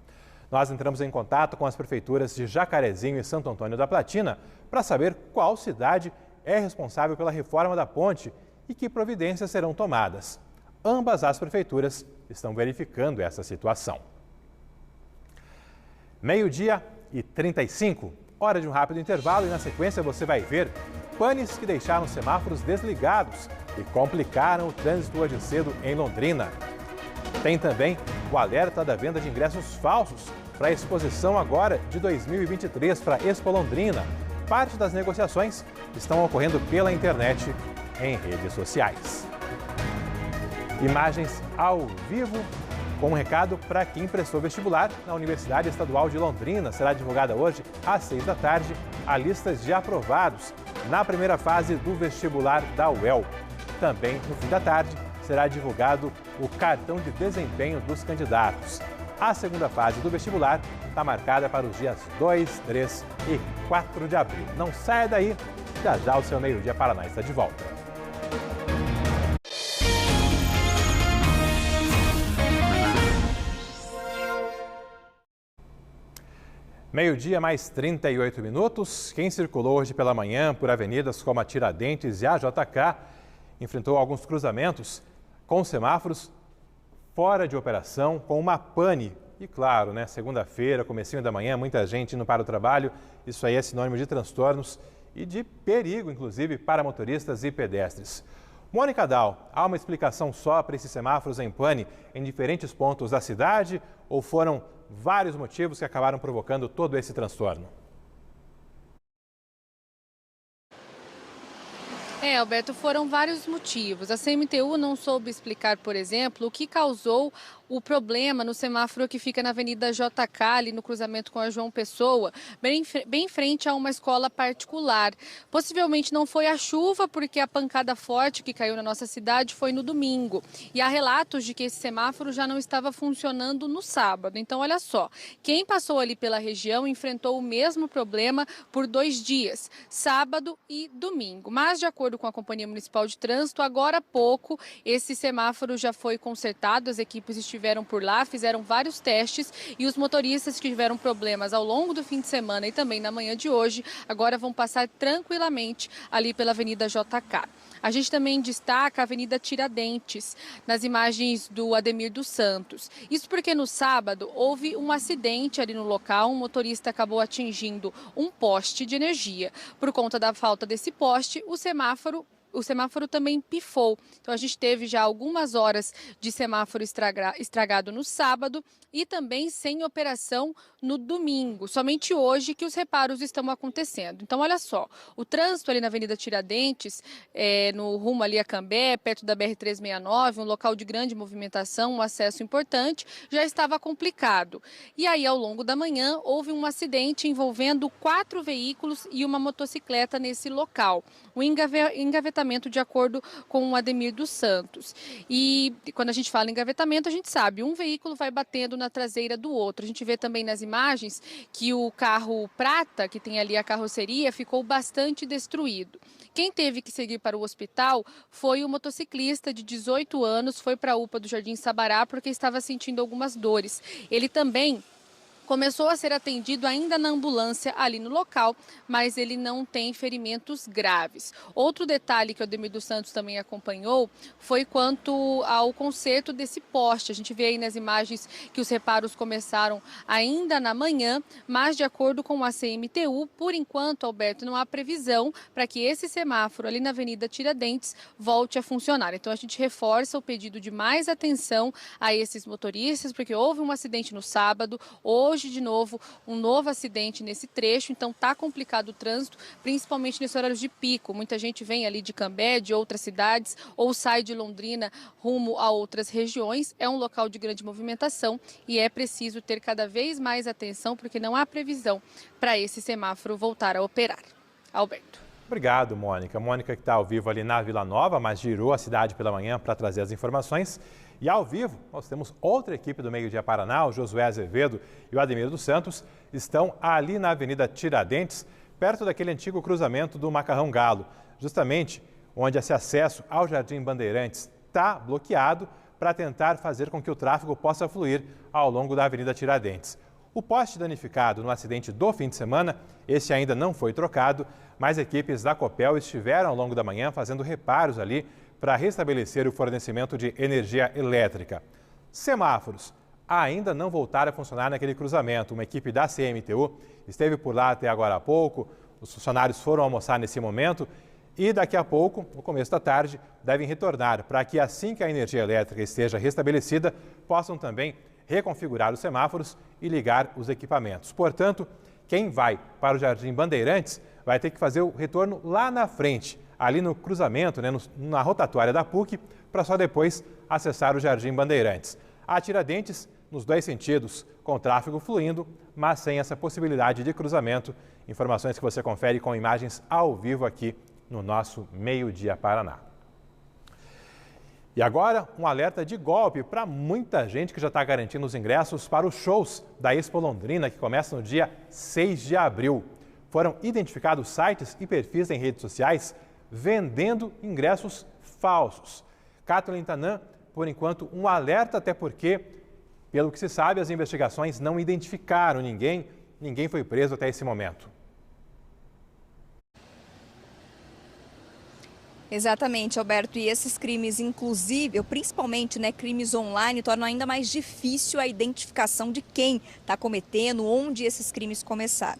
Nós entramos em contato com as prefeituras de Jacarezinho e Santo Antônio da Platina para saber qual cidade é responsável pela reforma da ponte e que providências serão tomadas. Ambas as prefeituras estão verificando essa situação. 12h35, hora de um rápido intervalo e na sequência você vai ver panes que deixaram semáforos desligados e complicaram o trânsito hoje cedo em Londrina. Tem também o alerta da venda de ingressos falsos para a exposição agora de 2023 para Expo Londrina. Parte das negociações estão ocorrendo pela internet em redes sociais. Imagens ao vivo com um recado para quem prestou vestibular na Universidade Estadual de Londrina. Será divulgada hoje às 6 da tarde a lista de aprovados na primeira fase do vestibular da UEL. Também, no fim da tarde, será divulgado o cartão de desempenho dos candidatos. A segunda fase do vestibular está marcada para os dias 2, 3 e 4 de abril. Não saia daí, já já o seu Meio Dia Paraná está de volta. Meio-dia mais 38 minutos. Quem circulou hoje pela manhã por avenidas como a Tiradentes e a JK enfrentou alguns cruzamentos com semáforos fora de operação, com uma pane. E claro, né, segunda-feira, comecinho da manhã, muita gente indo para o trabalho. Isso aí é sinônimo de transtornos e de perigo, inclusive, para motoristas e pedestres. Mônica Dal, há uma explicação só para esses semáforos em pane em diferentes pontos da cidade ou foram vários motivos que acabaram provocando todo esse transtorno? Alberto, foram vários motivos. A CMTU não soube explicar, por exemplo, o que causou o problema no semáforo que fica na Avenida JK, ali no cruzamento com a João Pessoa, bem em frente a uma escola particular. Possivelmente não foi a chuva, porque a pancada forte que caiu na nossa cidade foi no domingo. E há relatos de que esse semáforo já não estava funcionando no sábado. Então, olha só, quem passou ali pela região enfrentou o mesmo problema por 2 dias, sábado e domingo. Mas, de acordo com a Companhia Municipal de Trânsito, agora há pouco esse semáforo já foi consertado, as equipes estiveram por lá, fizeram vários testes e os motoristas que tiveram problemas ao longo do fim de semana e também na manhã de hoje, agora vão passar tranquilamente ali pela Avenida JK. A gente também destaca a Avenida Tiradentes, nas imagens do Ademir dos Santos. Isso porque no sábado houve um acidente ali no local, um motorista acabou atingindo um poste de energia. Por conta da falta desse poste, o semáforo também pifou. Então a gente teve já algumas horas de semáforo estragado no sábado e também sem operação no domingo. Somente hoje que os reparos estão acontecendo. Então olha só, o trânsito ali na Avenida Tiradentes, no rumo ali a Cambé, perto da BR-369, um local de grande movimentação, um acesso importante, já estava complicado. E aí ao longo da manhã houve um acidente envolvendo 4 veículos e uma motocicleta nesse local. O engavetamento de acordo com o Ademir dos Santos. E quando a gente fala em engavetamento, a gente sabe, um veículo vai batendo na traseira do outro. A gente vê também nas imagens que o carro prata, que tem ali a carroceria, ficou bastante destruído. Quem teve que seguir para o hospital foi o motociclista de 18 anos, foi para a UPA do Jardim Sabará porque estava sentindo algumas dores. Ele também começou a ser atendido ainda na ambulância ali no local, mas ele não tem ferimentos graves. Outro detalhe que o Ademir dos Santos também acompanhou foi quanto ao conserto desse poste. A gente vê aí nas imagens que os reparos começaram ainda na manhã, mas de acordo com a CMTU, por enquanto, Alberto, não há previsão para que esse semáforo ali na Avenida Tiradentes volte a funcionar. Então a gente reforça o pedido de mais atenção a esses motoristas, porque houve um acidente no sábado, hoje de novo, um novo acidente nesse trecho, então está complicado o trânsito, principalmente nesse horário de pico. Muita gente vem ali de Cambé, de outras cidades, ou sai de Londrina rumo a outras regiões. É um local de grande movimentação e é preciso ter cada vez mais atenção, porque não há previsão para esse semáforo voltar a operar. Alberto. Obrigado, Mônica. Mônica que está ao vivo ali na Vila Nova, mas girou a cidade pela manhã para trazer as informações. E ao vivo, nós temos outra equipe do Meio Dia Paraná, o Josué Azevedo e o Ademir dos Santos, estão ali na Avenida Tiradentes, perto daquele antigo cruzamento do Macarrão Galo, justamente onde esse acesso ao Jardim Bandeirantes está bloqueado para tentar fazer com que o tráfego possa fluir ao longo da Avenida Tiradentes. O poste danificado no acidente do fim de semana, esse ainda não foi trocado, mas equipes da Copel estiveram ao longo da manhã fazendo reparos ali para restabelecer o fornecimento de energia elétrica. Semáforos ainda não voltaram a funcionar naquele cruzamento. Uma equipe da CMTU esteve por lá até agora há pouco, os funcionários foram almoçar nesse momento e daqui a pouco, no começo da tarde, devem retornar para que assim que a energia elétrica esteja restabelecida, possam também reconfigurar os semáforos e ligar os equipamentos. Portanto, quem vai para o Jardim Bandeirantes vai ter que fazer o retorno lá na frente, ali no cruzamento, né, na rotatória da PUC, para só depois acessar o Jardim Bandeirantes. Há Tiradentes nos 2 sentidos, com tráfego fluindo, mas sem essa possibilidade de cruzamento. Informações que você confere com imagens ao vivo aqui no nosso Meio Dia Paraná. E agora, um alerta de golpe para muita gente que já está garantindo os ingressos para os shows da Expo Londrina, que começa no dia 6 de abril. Foram identificados sites e perfis em redes sociais vendendo ingressos falsos. Kathleen Tanan, por enquanto, um alerta, até porque, pelo que se sabe, as investigações não identificaram ninguém foi preso até esse momento. Exatamente, Alberto. E esses crimes, inclusive, principalmente, né, crimes online, tornam ainda mais difícil a identificação de quem está cometendo, onde esses crimes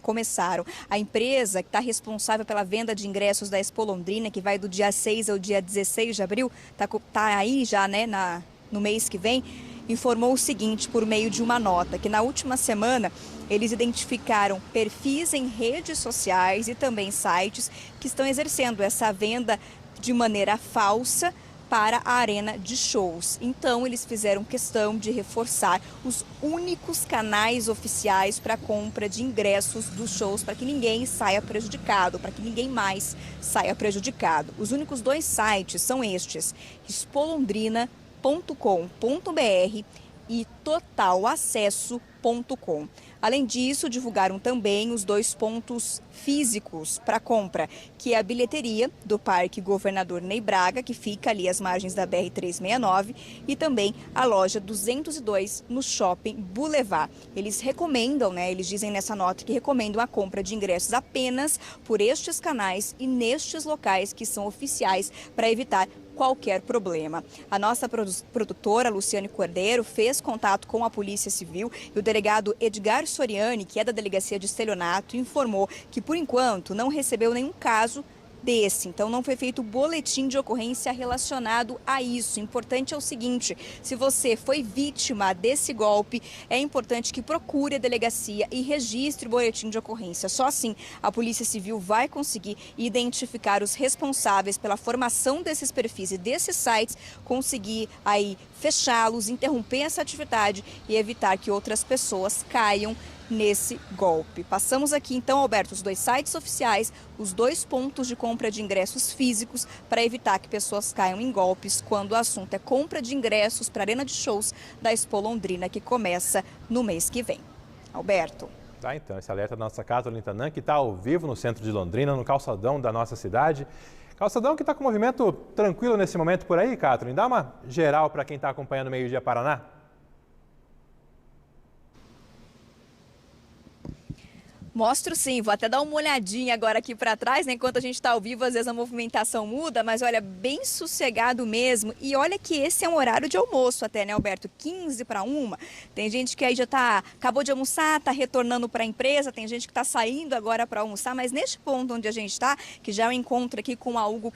começaram. A empresa que está responsável pela venda de ingressos da Expo Londrina, que vai do dia 6 ao dia 16 de abril, tá aí já, né, no mês que vem, informou o seguinte por meio de uma nota, que na última semana eles identificaram perfis em redes sociais e também sites que estão exercendo essa venda de maneira falsa para a arena de shows. Então, eles fizeram questão de reforçar os únicos canais oficiais para compra de ingressos dos shows, para que ninguém saia prejudicado, para que ninguém mais saia prejudicado. Os únicos 2 sites são estes: expolondrina.com.br e totalacesso.com. Além disso, divulgaram também os 2 pontos físicos para compra, que é a bilheteria do Parque Governador Ney Braga, que fica ali às margens da BR-369, e também a loja 202 no Shopping Boulevard. Eles recomendam, né, eles dizem nessa nota que recomendam a compra de ingressos apenas por estes canais e nestes locais que são oficiais, para evitar qualquer problema. A nossa produtora, Luciane Cordeiro, fez contato com a Polícia Civil e o delegado Edgar Soriani, que é da Delegacia de Estelionato, informou que, por enquanto, não recebeu nenhum caso desse. Então, não foi feito boletim de ocorrência relacionado a isso. Importante é o seguinte: se você foi vítima desse golpe, é importante que procure a delegacia e registre o boletim de ocorrência. Só assim a Polícia Civil vai conseguir identificar os responsáveis pela formação desses perfis e desses sites, conseguir aí fechá-los, interromper essa atividade e evitar que outras pessoas caiam nesse golpe. Passamos aqui então, Alberto, os 2 sites oficiais, os 2 pontos de compra de ingressos físicos, para evitar que pessoas caiam em golpes quando o assunto é compra de ingressos para a arena de shows da Expo Londrina, que começa no mês que vem. Alberto. Tá, então, esse alerta da nossa Kathleen Lintanã, que está ao vivo no centro de Londrina, no calçadão da nossa cidade. Calçadão que está com movimento tranquilo nesse momento por aí, Kathleen. Dá uma geral para quem está acompanhando o Meio Dia Paraná. Mostro sim, vou até dar uma olhadinha agora aqui para trás, né? Enquanto a gente está ao vivo, às vezes a movimentação muda, mas olha, bem sossegado mesmo. E olha que esse é um horário de almoço até, né, Alberto? 15 para 1. Tem gente que aí já acabou de almoçar, está retornando para a empresa, tem gente que está saindo agora para almoçar, mas neste ponto onde a gente está, que já é o encontro aqui com a Hugo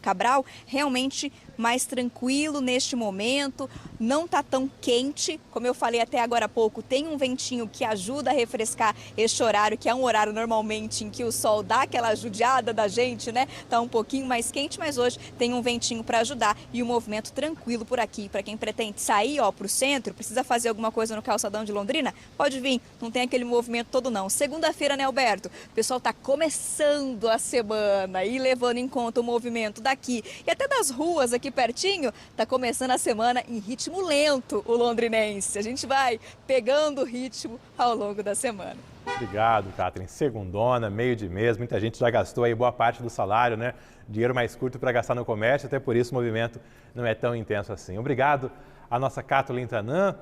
Cabral, realmente mais tranquilo neste momento, não está tão quente, como eu falei até agora há pouco, tem um ventinho que ajuda a refrescar este horário, que é um horário normalmente em que o sol dá aquela judiada da gente, né? Tá um pouquinho mais quente, mas hoje tem um ventinho para ajudar e um movimento tranquilo por aqui. Para quem pretende sair, ó, para o centro, precisa fazer alguma coisa no calçadão de Londrina, pode vir, não tem aquele movimento todo não. Segunda-feira, né, Alberto? O pessoal tá começando a semana e levando em conta o movimento daqui e até das ruas aqui pertinho, tá começando a semana em ritmo lento o londrinense. A gente vai pegando o ritmo ao longo da semana. Obrigado, Kathleen. Segundona, meio de mês, muita gente já gastou aí boa parte do salário, né? Dinheiro mais curto para gastar no comércio, até por isso o movimento não é tão intenso assim. Obrigado à nossa Kathleen Lintanã.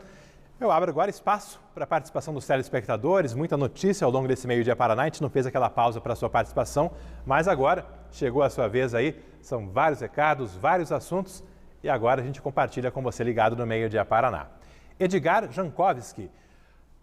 Eu abro agora espaço para a participação dos telespectadores, muita notícia ao longo desse Meio Dia Paraná. A gente não fez aquela pausa para a sua participação, mas agora chegou a sua vez aí. São vários recados, vários assuntos e agora a gente compartilha com você ligado no Meio Dia Paraná. Edgar Jankowski.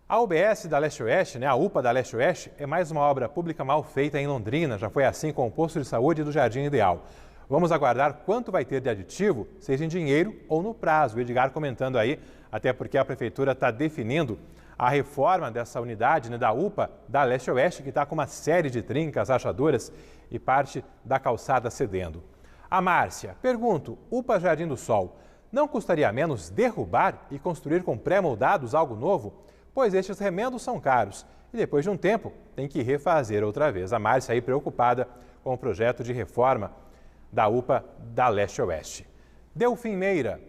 A UBS da Leste-Oeste, né, a UPA da Leste-Oeste, é mais uma obra pública mal feita em Londrina. Já foi assim com o posto de saúde do Jardim Ideal. Vamos aguardar quanto vai ter de aditivo, seja em dinheiro ou no prazo. O Edgar comentando aí, até porque a Prefeitura está definindo a reforma dessa unidade, né, da UPA da Leste-Oeste, que está com uma série de trincas, rachaduras e parte da calçada cedendo. A Márcia, pergunto, UPA Jardim do Sol, não custaria menos derrubar e construir com pré-moldados algo novo? Pois estes remendos são caros e depois de um tempo tem que refazer outra vez. A Márcia aí preocupada com o projeto de reforma da UPA da Leste-Oeste. Delfim Meira.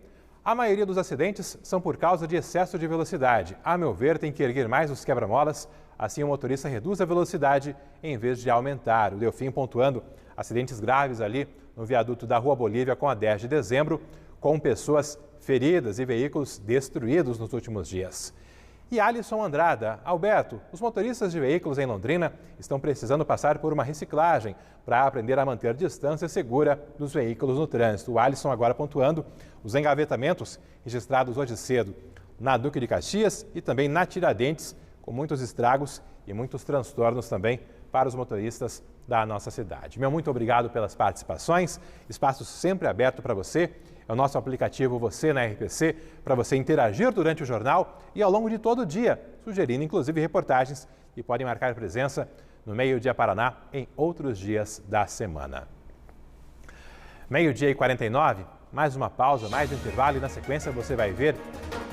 A maioria dos acidentes são por causa de excesso de velocidade. A meu ver, tem que erguer mais os quebra-molas, assim o motorista reduz a velocidade em vez de aumentar. O Delfim pontuando acidentes graves ali no viaduto da Rua Bolívia com a 10 de dezembro, com pessoas feridas e veículos destruídos nos últimos dias. E Alisson Andrada, Alberto, os motoristas de veículos em Londrina estão precisando passar por uma reciclagem para aprender a manter distância segura dos veículos no trânsito. O Alisson agora pontuando os engavetamentos registrados hoje cedo na Duque de Caxias e também na Tiradentes, com muitos estragos e muitos transtornos também para os motoristas da nossa cidade. Meu muito obrigado pelas participações, espaço sempre aberto para você. É o nosso aplicativo Você na RPC, para você interagir durante o jornal e ao longo de todo o dia, sugerindo inclusive reportagens que podem marcar presença no Meio-Dia Paraná em outros dias da semana. 12h49, mais uma pausa, mais um intervalo e na sequência você vai ver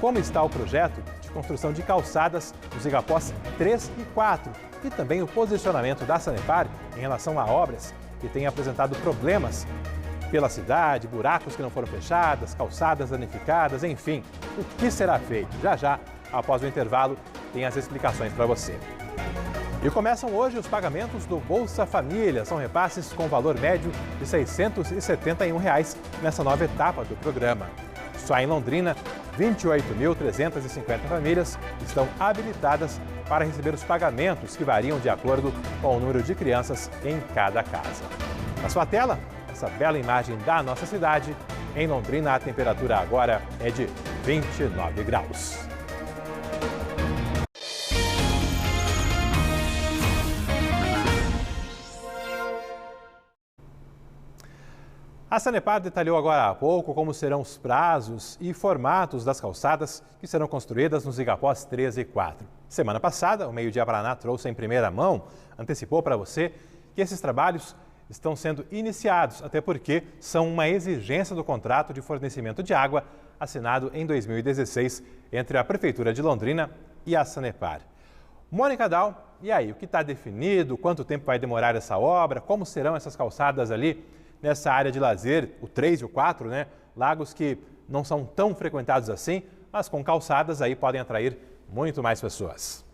como está o projeto de construção de calçadas nos Igapós 3 e 4 e também o posicionamento da Sanepar em relação a obras que têm apresentado problemas pela cidade, buracos que não foram fechados, calçadas danificadas, enfim, o que será feito? Já já, após o intervalo, tem as explicações para você. E começam hoje os pagamentos do Bolsa Família. São repasses com valor médio de R$ 671 nessa nova etapa do programa. Só em Londrina, 28.350 famílias estão habilitadas para receber os pagamentos que variam de acordo com o número de crianças em cada casa. Na sua tela, essa bela imagem da nossa cidade. Em Londrina, a temperatura agora é de 29 graus. A Sanepar detalhou agora há pouco como serão os prazos e formatos das calçadas que serão construídas nos Igapós 3 e 4. Semana passada, o Meio-Dia Paraná trouxe em primeira mão, antecipou para você que esses trabalhos estão sendo iniciados, até porque são uma exigência do contrato de fornecimento de água assinado em 2016 entre a Prefeitura de Londrina e a Sanepar. Mônica Dal, e aí, o que está definido? Quanto tempo vai demorar essa obra? Como serão essas calçadas ali nessa área de lazer, o 3 e o 4, né? Lagos que não são tão frequentados assim, mas com calçadas aí podem atrair muito mais pessoas.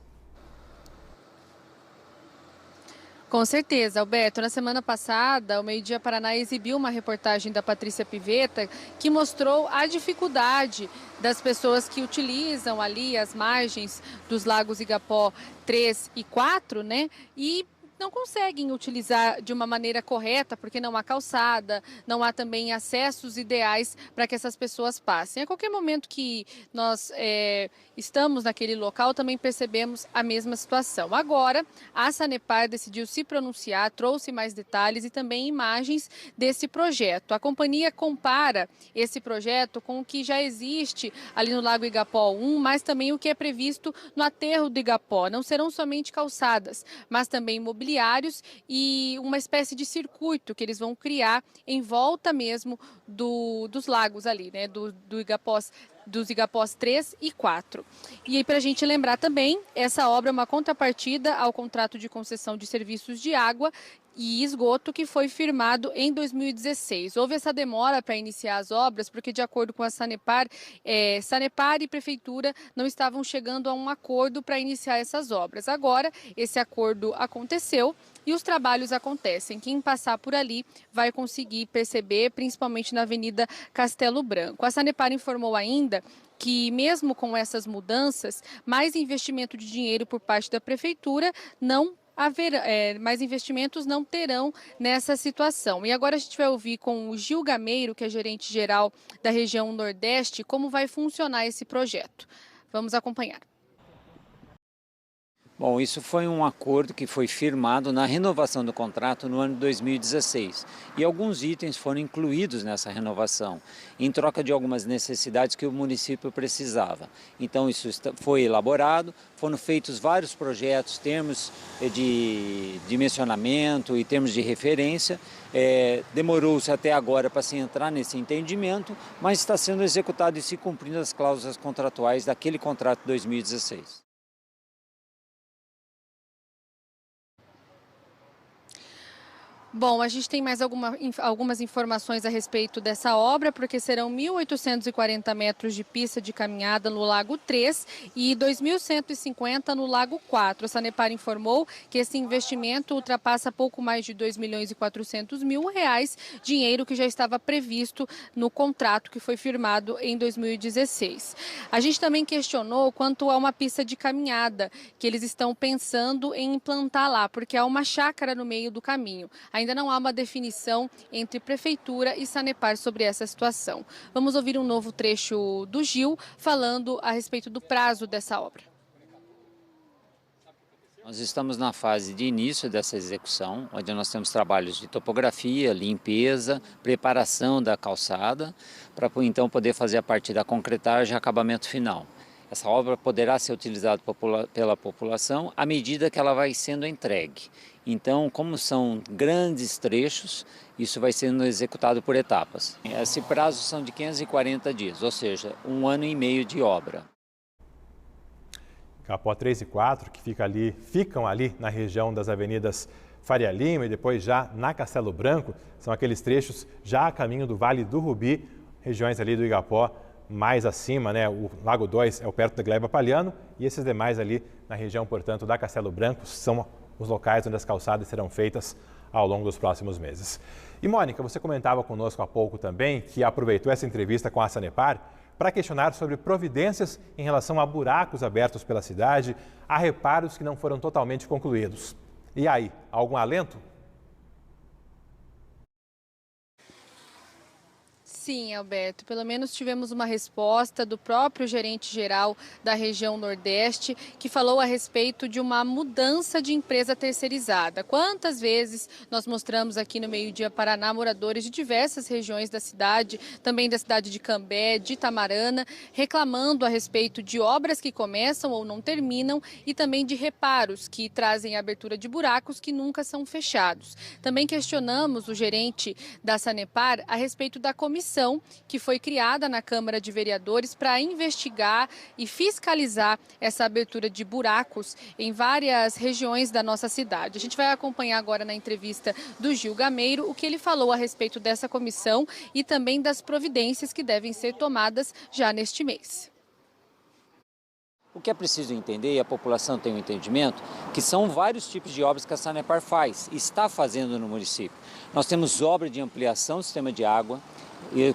Com certeza, Alberto. Na semana passada, o Meio-Dia Paraná exibiu uma reportagem da Patrícia Pivetta que mostrou a dificuldade das pessoas que utilizam ali as margens dos lagos Igapó 3 e 4, né? E não conseguem utilizar de uma maneira correta, porque não há calçada, não há também acessos ideais para que essas pessoas passem. A qualquer momento que nós estamos naquele local, também percebemos a mesma situação. Agora, a Sanepar decidiu se pronunciar, trouxe mais detalhes e também imagens desse projeto. A companhia compara esse projeto com o que já existe ali no Lago Igapó 1, mas também o que é previsto no aterro do Igapó. Não serão somente calçadas, mas também mobiliários e uma espécie de circuito que eles vão criar em volta mesmo dos lagos ali, né? Dos Igapós 3 e 4. E aí, para a gente lembrar também, essa obra é uma contrapartida ao contrato de concessão de serviços de água e esgoto que foi firmado em 2016. Houve essa demora para iniciar as obras porque, de acordo com a Sanepar, Sanepar e Prefeitura não estavam chegando a um acordo para iniciar essas obras. Agora, esse acordo aconteceu e os trabalhos acontecem. Quem passar por ali vai conseguir perceber, principalmente na Avenida Castelo Branco. A Sanepar informou ainda que, mesmo com essas mudanças, mais investimento de dinheiro por parte da Prefeitura mais investimentos não terão nessa situação. E agora a gente vai ouvir com o Gil Gameiro, que é gerente geral da região Nordeste, como vai funcionar esse projeto. Vamos acompanhar. Bom, isso foi um acordo que foi firmado na renovação do contrato no ano de 2016 e alguns itens foram incluídos nessa renovação, em troca de algumas necessidades que o município precisava. Então isso foi elaborado, foram feitos vários projetos, termos de dimensionamento e termos de referência. Demorou-se até agora para se entrar nesse entendimento, mas está sendo executado e se cumprindo as cláusulas contratuais daquele contrato de 2016. Bom, a gente tem mais algumas informações a respeito dessa obra, porque serão 1.840 metros de pista de caminhada no Lago 3 e 2.150 no Lago 4. A Sanepar informou que esse investimento ultrapassa pouco mais de R$2.400.000, dinheiro que já estava previsto no contrato que foi firmado em 2016. A gente também questionou quanto a uma pista de caminhada que eles estão pensando em implantar lá, porque há uma chácara no meio do caminho. Ainda não há uma definição entre Prefeitura e Sanepar sobre essa situação. Vamos ouvir um novo trecho do Gil falando a respeito do prazo dessa obra. Nós estamos na fase de início dessa execução, onde nós temos trabalhos de topografia, limpeza, preparação da calçada, para então poder fazer a partir da concretagem e acabamento final. Essa obra poderá ser utilizada pela população à medida que ela vai sendo entregue. Então, como são grandes trechos, isso vai sendo executado por etapas. Esse prazo são de 540 dias, ou seja, 1 ano e meio de obra. Igapó 3 e 4, que ficam ali na região das avenidas Faria Lima e depois já na Castelo Branco, são aqueles trechos já a caminho do Vale do Rubi, regiões ali do Igapó mais acima, né? O Lago 2 é perto da Gleba Palhano e esses demais ali na região, portanto, da Castelo Branco são os locais onde as calçadas serão feitas ao longo dos próximos meses. E Mônica, você comentava conosco há pouco também que aproveitou essa entrevista com a Sanepar para questionar sobre providências em relação a buracos abertos pela cidade, a reparos que não foram totalmente concluídos. E aí, algum alento? Sim, Alberto, pelo menos tivemos uma resposta do próprio gerente-geral da região Nordeste, que falou a respeito de uma mudança de empresa terceirizada. Quantas vezes nós mostramos aqui no Meio Dia Paraná moradores de diversas regiões da cidade, também da cidade de Cambé, de Itamarana, reclamando a respeito de obras que começam ou não terminam e também de reparos que trazem a abertura de buracos que nunca são fechados. Também questionamos o gerente da Sanepar a respeito da comissão que foi criada na Câmara de Vereadores para investigar e fiscalizar essa abertura de buracos em várias regiões da nossa cidade. A gente vai acompanhar agora na entrevista do Gil Gameiro o que ele falou a respeito dessa comissão e também das providências que devem ser tomadas já neste mês. O que é preciso entender, e a população tem um entendimento, que são vários tipos de obras que a Sanepar faz e está fazendo no município. Nós temos obra de ampliação do sistema de água,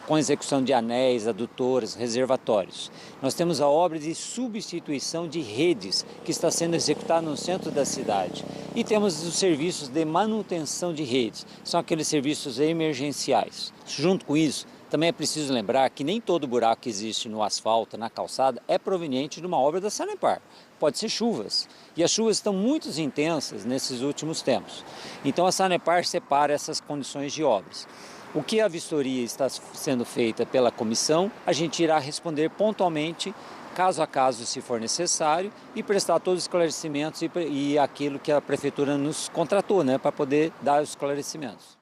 com execução de anéis, adutoras, reservatórios. Nós temos a obra de substituição de redes, que está sendo executada no centro da cidade. E temos os serviços de manutenção de redes, são aqueles serviços emergenciais. Junto com isso, também é preciso lembrar que nem todo buraco que existe no asfalto, na calçada, é proveniente de uma obra da Sanepar. Pode ser chuvas. E as chuvas estão muito intensas nesses últimos tempos. Então a Sanepar separa essas condições de obras. O que a vistoria está sendo feita pela comissão, a gente irá responder pontualmente, caso a caso, se for necessário, e prestar todos os esclarecimentos e aquilo que a Prefeitura nos contratou, né, para poder dar os esclarecimentos.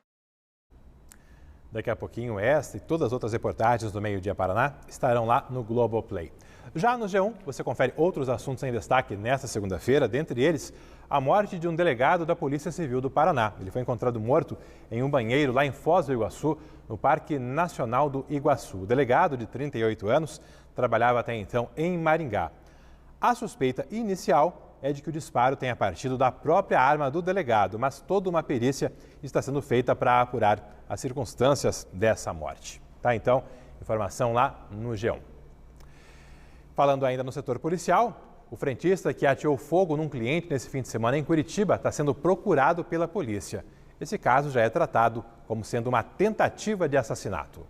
Daqui a pouquinho, esta e todas as outras reportagens do Meio Dia Paraná estarão lá no Globoplay. Já no G1, você confere outros assuntos em destaque nesta segunda-feira, dentre eles a morte de um delegado da Polícia Civil do Paraná. Ele foi encontrado morto em um banheiro lá em Foz do Iguaçu, no Parque Nacional do Iguaçu. O delegado, de 38 anos, trabalhava até então em Maringá. A suspeita inicial é de que o disparo tenha partido da própria arma do delegado, mas toda uma perícia está sendo feita para apurar as circunstâncias dessa morte. Tá, então, informação lá no G1. Falando ainda no setor policial, o frentista que ateou fogo num cliente nesse fim de semana em Curitiba está sendo procurado pela polícia. Esse caso já é tratado como sendo uma tentativa de assassinato.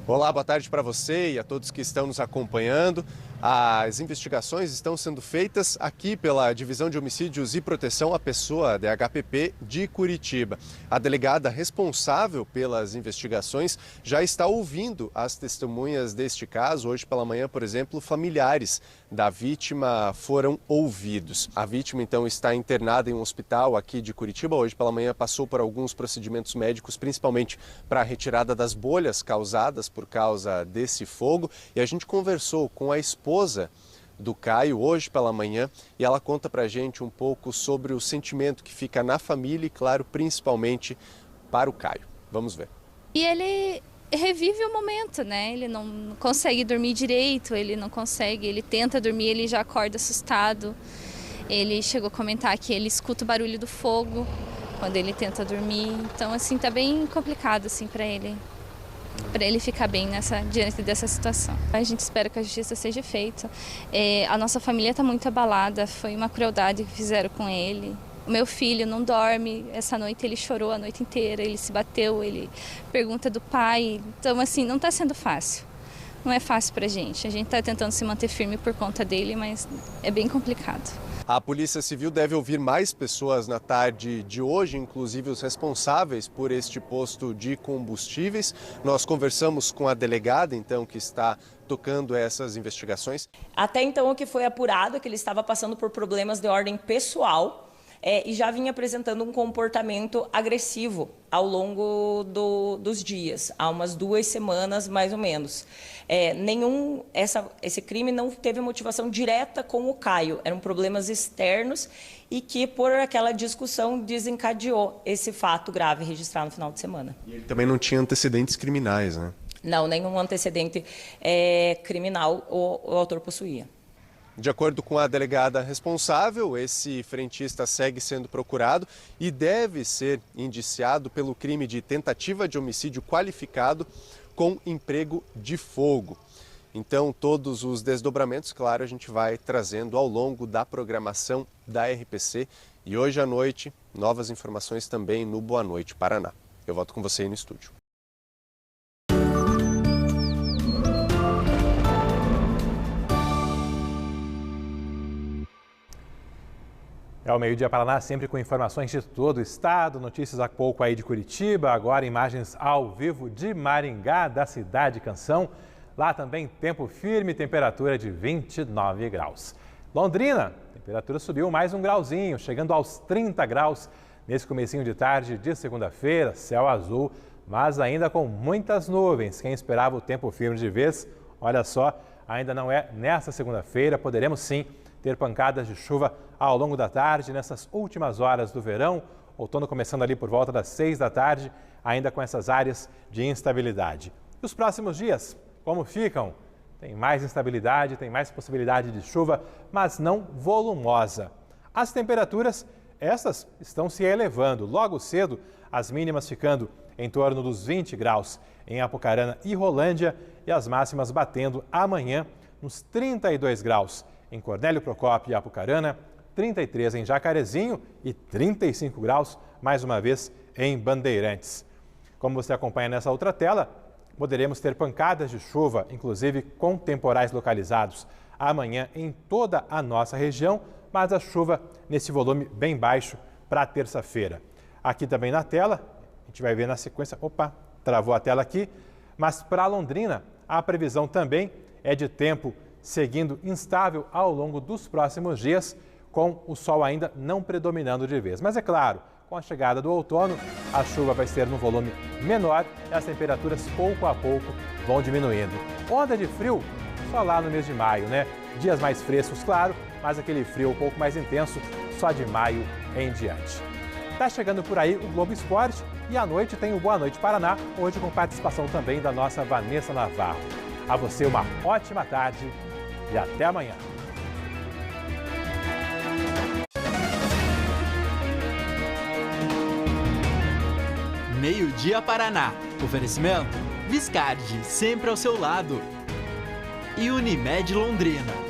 Olá, boa tarde para você e a todos que estão nos acompanhando. As investigações estão sendo feitas aqui pela Divisão de Homicídios e Proteção à Pessoa, DHPP, de Curitiba. A delegada responsável pelas investigações já está ouvindo as testemunhas deste caso. Hoje pela manhã, por exemplo, familiares da vítima foram ouvidos. A vítima, então, está internada em um hospital aqui de Curitiba. Hoje pela manhã passou por alguns procedimentos médicos, principalmente para a retirada das bolhas causadas por causa desse fogo. E a gente conversou com a esposa do Caio hoje pela manhã e ela conta pra gente um pouco sobre o sentimento que fica na família e, claro, principalmente para o Caio. Vamos ver. E ele revive o momento, né? Ele não consegue dormir direito, ele tenta dormir, ele já acorda assustado. Ele chegou a comentar que ele escuta o barulho do fogo quando ele tenta dormir. Então, assim, tá bem complicado, assim, para ele ficar bem diante dessa situação. A gente espera que a justiça seja feita. A nossa família está muito abalada, foi uma crueldade que fizeram com ele. O meu filho não dorme, essa noite ele chorou a noite inteira, ele se bateu, ele pergunta do pai. Então, assim, não está sendo fácil. Não é fácil para a gente está tentando se manter firme por conta dele, mas é bem complicado. A Polícia Civil deve ouvir mais pessoas na tarde de hoje, inclusive os responsáveis por este posto de combustíveis. Nós conversamos com a delegada, então, que está tocando essas investigações. Até então, o que foi apurado é que ele estava passando por problemas de ordem pessoal e já vinha apresentando um comportamento agressivo ao longo dos dias, há umas 2 semanas mais ou menos. Esse crime não teve motivação direta com o Caio, eram problemas externos e que por aquela discussão desencadeou esse fato grave registrado no final de semana. E ele também não tinha antecedentes criminais, né? Não, nenhum antecedente criminal o autor possuía. De acordo com a delegada responsável, esse frentista segue sendo procurado e deve ser indiciado pelo crime de tentativa de homicídio qualificado com emprego de fogo. Então, todos os desdobramentos, claro, a gente vai trazendo ao longo da programação da RPC. E hoje à noite, novas informações também no Boa Noite Paraná. Eu volto com você aí no estúdio. É o Meio-Dia Paraná, sempre com informações de todo o estado, notícias há pouco aí de Curitiba, agora imagens ao vivo de Maringá, da Cidade Canção. Lá também tempo firme, temperatura de 29 graus. Londrina, temperatura subiu mais um grauzinho, chegando aos 30 graus nesse comecinho de tarde de segunda-feira, céu azul, mas ainda com muitas nuvens. Quem esperava o tempo firme de vez, olha só, ainda não é nesta segunda-feira, poderemos sim ter pancadas de chuva ao longo da tarde, nessas últimas horas do verão, outono começando ali por volta das 6 da tarde, ainda com essas áreas de instabilidade. E os próximos dias, como ficam? Tem mais instabilidade, tem mais possibilidade de chuva, mas não volumosa. As temperaturas, essas estão se elevando. Logo cedo, as mínimas ficando em torno dos 20 graus em Apucarana e Rolândia e as máximas batendo amanhã nos 32 graus em Cornélio Procópio e Apucarana, 33 em Jacarezinho e 35 graus, mais uma vez, em Bandeirantes. Como você acompanha nessa outra tela, poderemos ter pancadas de chuva, inclusive com temporais localizados amanhã em toda a nossa região, mas a chuva nesse volume bem baixo para terça-feira. Aqui também na tela, a gente vai ver na sequência, opa, travou a tela aqui, mas para Londrina, a previsão também é de tempo seguindo instável ao longo dos próximos dias, com o sol ainda não predominando de vez. Mas é claro, com a chegada do outono, a chuva vai ser num volume menor e as temperaturas pouco a pouco vão diminuindo. Onda de frio só lá no mês de maio, né? Dias mais frescos, claro, mas aquele frio um pouco mais intenso só de maio em diante. Tá chegando por aí o Globo Esporte e à noite tem o Boa Noite Paraná, hoje com participação também da nossa Vanessa Navarro. A você uma ótima tarde e até amanhã. Meio-Dia Paraná. Oferecimento Viscardi, sempre ao seu lado. E Unimed Londrina.